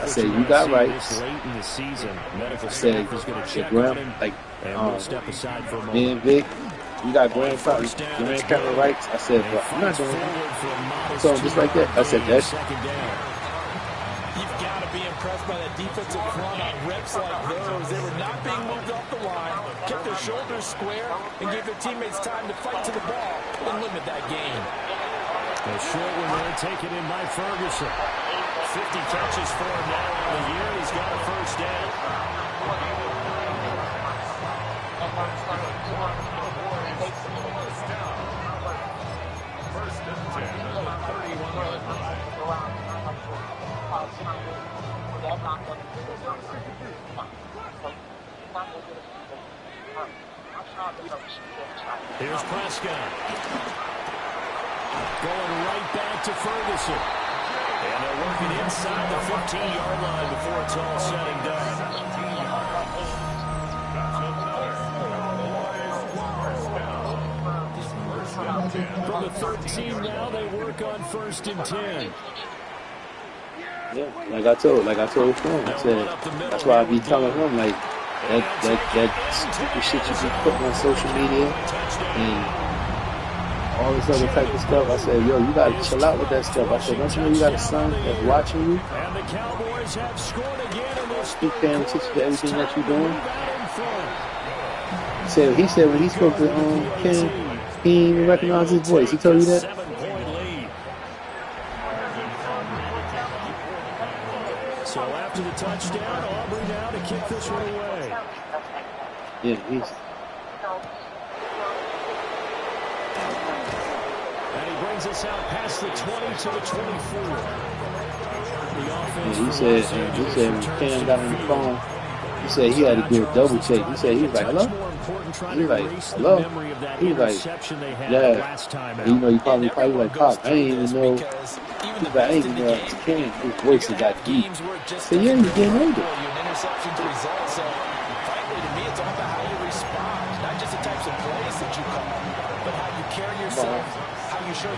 said, you got rights. Late in the season, medical I said, staff is going to check grand, on him, like, and we'll step aside for a moment. me and Vic, you got grandparent rights. I said, but I'm not doing that. So just like that, I said, that's You've got to be impressed by that defensive front on reps like those. They were not being moved off the line, kept their shoulders square, and gave their teammates time to fight to the ball and limit that game. A short one there, taken in by Ferguson. 50 catches for him now on the year. He's got a first down. First and 10 at the 31-yard line. Here's Prescott. Going right back to Ferguson. And they're working inside the 15-yard line before it's all said and done. From the 13 now, they work on 1st and 10. yeah, like I told him, I said, that's why I be telling him, like, that stupid shit you be putting on social media and all this other type of stuff. I said, yo, you gotta chill out with that stuff. I said, don't you know you got a son that's watching you? And the Cowboys have scored again in this. Keep paying attention to everything that you're doing. He said when he spoke to Ken, he didn't even recognize his voice. He told you that? 7-point lead. So after the touchdown, Aubrey now to kick this one away. Yeah, he's. And he brings us out past the 20 to the 24. He said when Cam got on the phone, he said he had to do a double take. He said, he was like, hello? He was like, hello? He was like, yeah. And, you know, he probably like, Pop, I ain't even know. He was like, I ain't even know it's Cam. His voice is that deep. I said, yeah, you're getting older.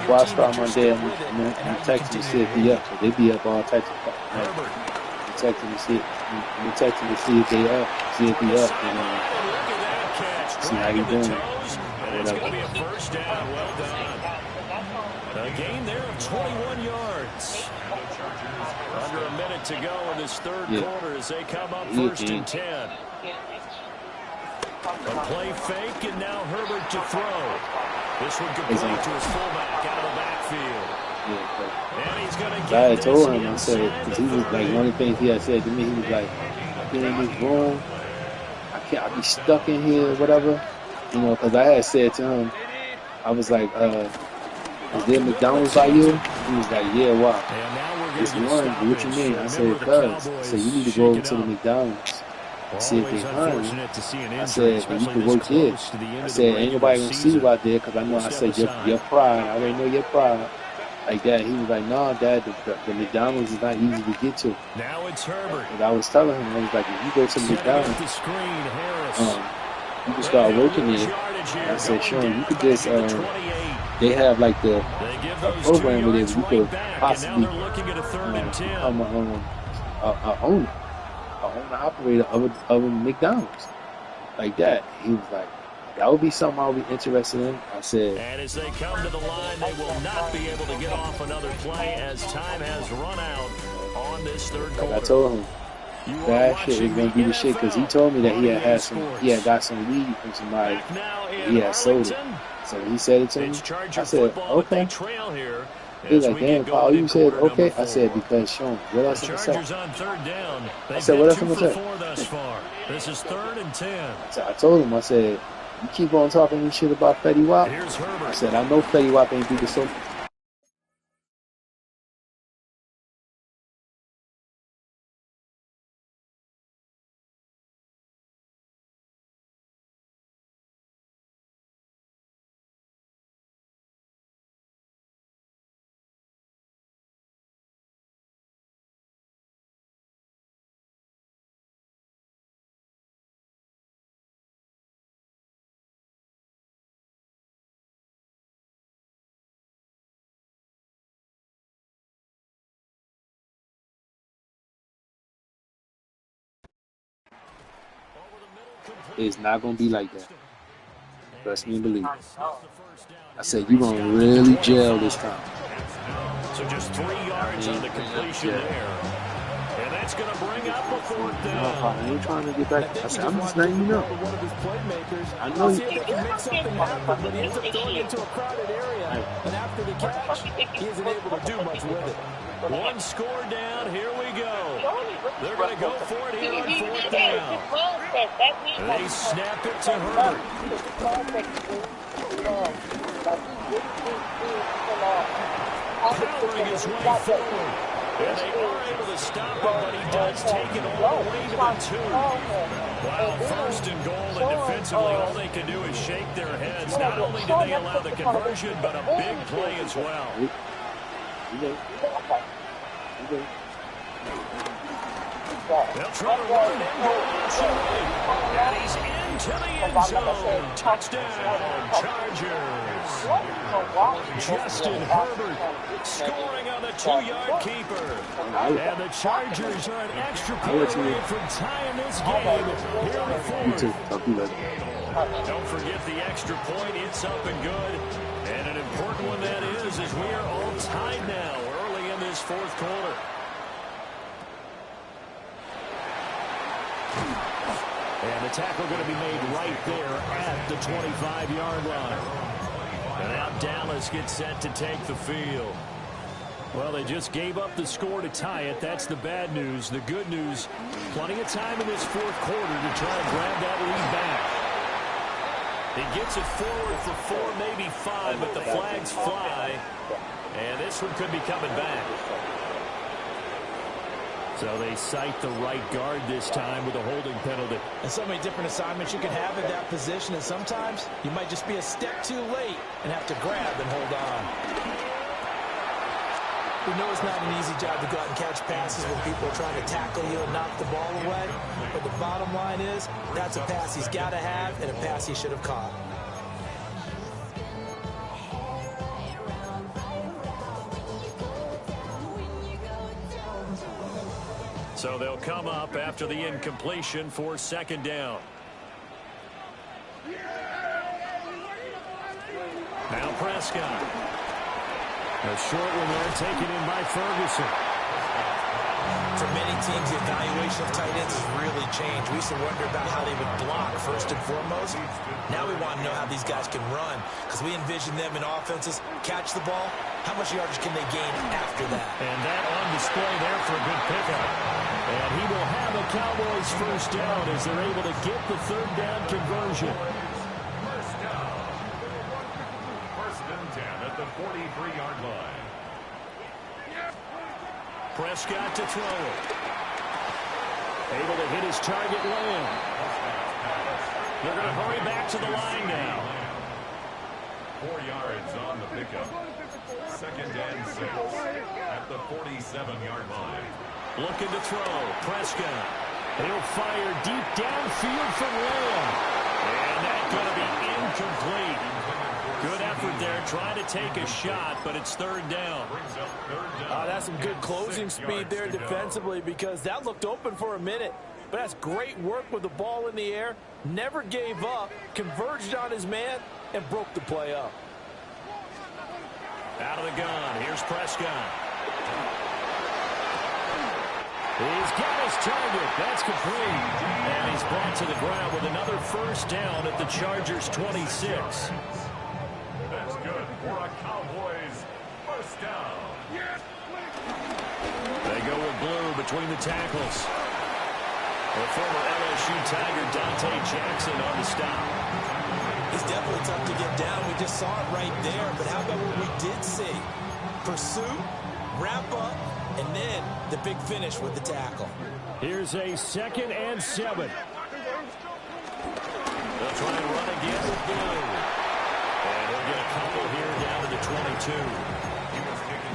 Well, I start my day and text him to see if he up. So they be up all types of stuff. Text him to see if they up, see if he up, and see how he doing. Whatever. A gain there of 21 yards. Under a minute to go in this third quarter as they come up 1st and 10. A play fake, and now Herbert to throw. This one complete to his fullback out of the backfield. And he's going to get I had told him, I said, because he was like, one of the things he had said to me, he was like, I've been in this room, I be stuck in here, whatever. You know, because I had said to him, I was like, is there McDonald's by you? He was like, yeah, why? It's one, what you mean? I said, cuz. I said, you need to go over to the McDonald's. I said, they hiring. I said, you can work there. I said, ain't nobody gonna see you out there, because I know, I said, your pride, I already know your pride. Like that. He was like, no, Dad, the McDonald's is not easy to get to. Now it's Herbert. And I was telling him, I was like, if you go to the McDonald's, you can start working there, I said, Sean, you could just, they have like a program where you could possibly become a owner operator of a McDonald's. Like that. He was like, that would be something I would be interested in. I said, and as they come to the line, they will not be able to get off another play as time has run out on this third quarter. Like I told him, that shit is going to be the shit, because he told me that he had got some weed from somebody. He had sold it. So he said it to me. I said, okay. He was like, damn, Paul, you said okay? I said, because Sean, what else am I saying? I said, what else am I saying? This is 3rd and 10. So I told him, I said, you keep on talking this shit about Fetty Wap. I said, I know Fetty Wap ain't do this so. It's not going to be like that. Trust me and believe. I said, you're going to really gel this time. So just 3 yards on the completion there. And that's going to bring up a 4th down. No, I ain't trying to get back. I said, I'm just letting you know. I know you can make something happen, but he ends up throwing into a crowded area. And after the catch, he isn't able to do much with it. 1 score down. Here we go. They're going to go for it here on 4th down. They snap it to Herbert. Powering his way forward. And they are able to stop him, but he does take it all the way to the 2. Wow, 1st and goal, and defensively, all they can do is shake their heads. Not only do they allow the conversion, but a big play as well. They'll try to run it in, and he's into the end zone. Touchdown, Chargers. Justin Herbert scoring on the 2-yard keeper. And the Chargers are an extra point away from tying this game here in the 4th. Don't forget the extra point. It's up and good. And an important one that is as we are all tied now early in this 4th quarter. And the tackle going to be made right there at the 25-yard line. And now Dallas gets set to take the field. Well, they just gave up the score to tie it. That's the bad news. The good news, plenty of time in this 4th quarter to try and grab that lead back. He gets it forward for 4, maybe 5, but the flags fly. And this one could be coming back. So they cite the right guard this time with a holding penalty. And so many different assignments you can have in that position, and sometimes you might just be a step too late and have to grab and hold on. We know it's not an easy job to go out and catch passes when people are trying to tackle you and knock the ball away. But the bottom line is, that's a pass he's got to have and a pass he should have caught. So they'll come up after the incompletion for 2nd down. Now Prescott. A short one there taken in by Ferguson. For many teams, the evaluation of tight ends has really changed. We used to wonder about how they would block first and foremost. Now we want to know how these guys can run, because we envision them in offenses catch the ball. How much yardage can they gain after that? And that on display there for a good pickup. And he will have a Cowboys 1st down as they're able to get the 3rd down conversion. 1st down. 1st and 10 at the 43-yard line. Prescott to throw it. Able to hit his target, Lamb. They're going to hurry back to the line now. 4 yards on the pickup. 2nd and 6 at the 47-yard line. Looking to throw. Prescott. He'll fire deep downfield from Lamb. And that's going to be incomplete. Good effort there, trying to take a shot, but it's third down. That's some good closing speed there defensively, because that looked open for a minute. But that's great work with the ball in the air. Never gave up, converged on his man, and broke the play up. Out of the gun, here's Prescott. He's got his target. That's complete. And he's brought to the ground with another first down at the Chargers' 26. That's good for a Cowboys first down. They go with blue between the tackles. The former LSU Tiger Dante Jackson on the stop. He's definitely tough to get down. We just saw it right there. But how about what we did see? Pursuit, wrap up, and then the big finish with the tackle. Here's a 2nd and 7. They'll try and run again with blue. And he'll get a couple here down to the 22.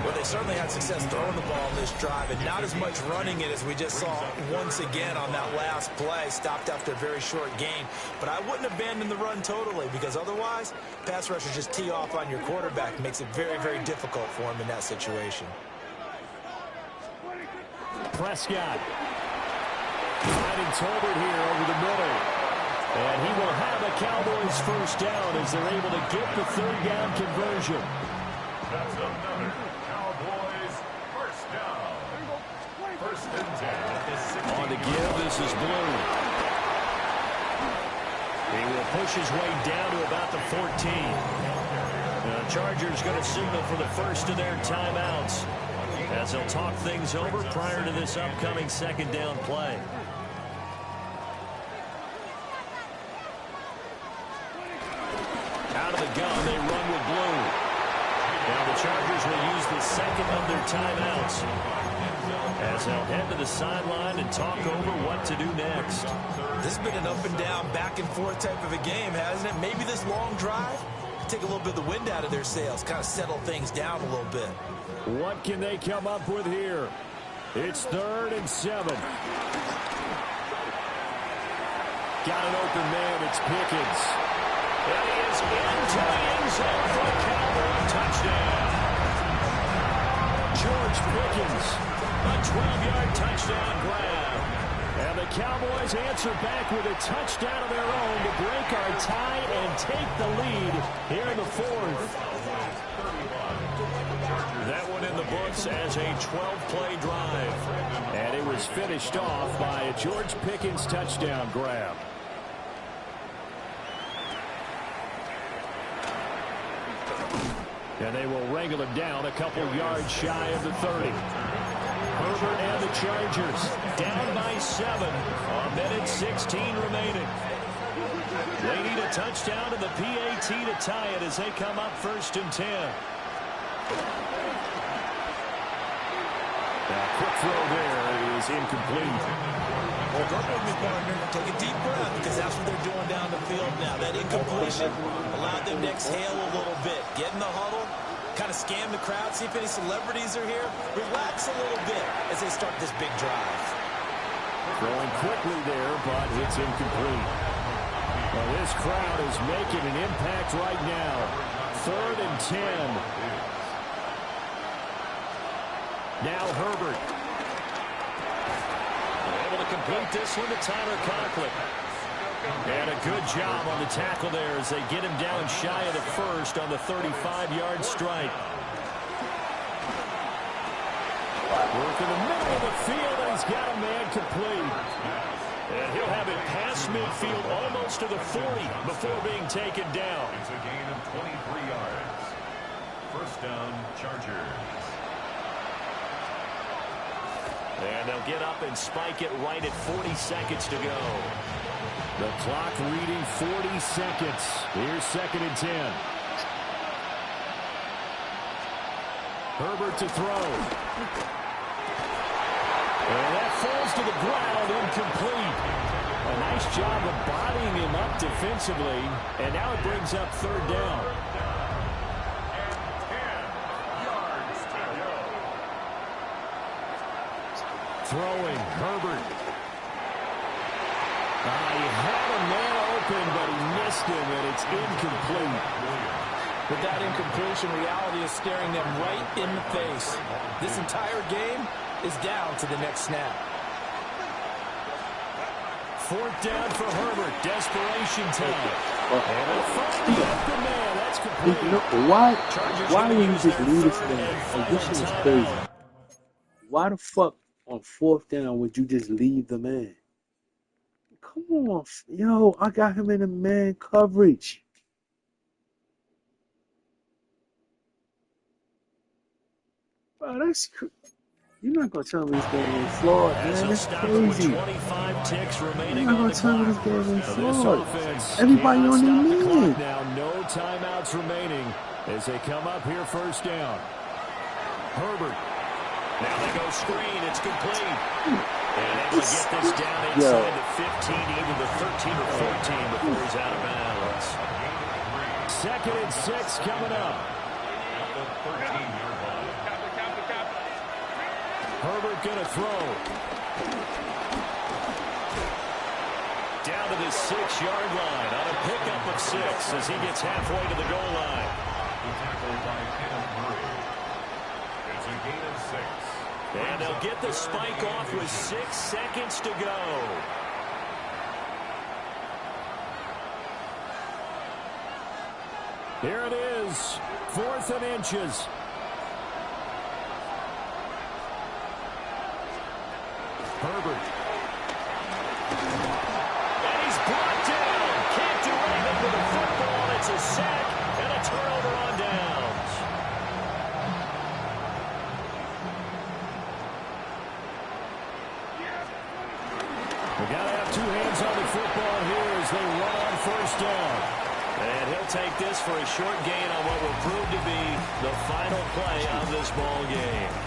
Well, they certainly had success throwing the ball in this drive, and not as much running it as we just saw once again on that last play. Stopped after a very short gain. But I wouldn't abandon the run totally, because otherwise, pass rushers just tee off on your quarterback. Makes it very, very difficult for him in that situation. Prescott. Finding Tolbert here over the middle. And he will have a Cowboys first down as they're able to get the third down conversion. That's another Cowboys first down. First and 10 at the 16. On the give, this is Blue. He will push his way down to about the 14. The Chargers going to signal for the first of their timeouts as they'll talk things over prior to this upcoming second down play. Out of the gun, they run with blue. Now the Chargers will use the second of their timeouts as they'll head to the sideline and talk over what to do next. This has been an up and down, back and forth type of a game, hasn't it? Maybe this long drive take a little bit of the wind out of their sails, kind of settle things down a little bit. What can they come up with here? It's 3rd and 7. Got an open man. It's Pickens. And he is into the end zone for a Cowboy touchdown. George Pickens, a 12-yard touchdown grab. And the Cowboys answer back with a touchdown of their own to break our tie and take the lead here in the 4th. That one in the books as a 12-play drive. And it was finished off by a George Pickens touchdown grab. And they will wrangle him down a couple yards shy of the 30. Herbert and the Chargers down by 7. A minute 16 remaining. They need a touchdown to the PAT to tie it as they come up 1st and 10. Now, quick throw there is incomplete. Well, work with me, partner. Take a deep breath, because that's what they're doing down the field now. That incompletion allowed them to exhale a little bit. Get in the huddle, kind of scan the crowd, see if any celebrities are here. Relax a little bit as they start this big drive. Throwing quickly there, but it's incomplete. Well, this crowd is making an impact right now. 3rd and 10. Now Herbert. Able to complete this one to Tyler Conklin. And a good job on the tackle there as they get him down shy of the 1st on the 35-yard strike. Work in the middle of the field, and he's got a man complete. And he'll have it past midfield almost to the 40 before being taken down. It's a gain of 23 yards. First down, Chargers. And they'll get up and spike it right at 40 seconds to go. The clock reading 40 seconds. Here's 2nd and 10. Herbert to throw. And that falls to the ground, incomplete. A nice job of bodying him up defensively. And now it brings up 3rd down. Throwing, Herbert. He had a man open, but he missed him, and it's incomplete. With that incompletion, reality is staring them right in the face. This entire game is down to the next snap. 4th down for Herbert. Desperation time. And finally up the man. That's complete. Why do you just leave this man? Like, this shit is crazy. Why the fuck on 4th down would you just leave the man? Come on. Yo, I got him in a man coverage. Bro, that's you're not gonna tell me this game ain't flawed, man. That's crazy. 25 ticks remaining You're not on gonna the tell me clock. this game ain't This flawed. offense Everybody cannot on stop their the clock man. now. No timeouts remaining as they come up here 1st down. Herbert. Now they go screen. It's complete. And able to get this down inside the 15, even the 13 or 14 before he's out of bounds. 2nd and 6 coming up. Herbert going to throw. Down to the 6-yard line on a pickup of 6 as he gets halfway to the goal line. Tackled by Kenneth Murray. It's a gain of 6. And they'll get the spike off with 6 seconds to go. Here it is, 4th and inches. Herbert. And he's brought down. Can't do anything with the football. It's a sack and a turnover on downs. We got to have 2 hands on the football here as they run on 1st down. And he'll take this for a short gain on what will prove to be the final play of this ball game.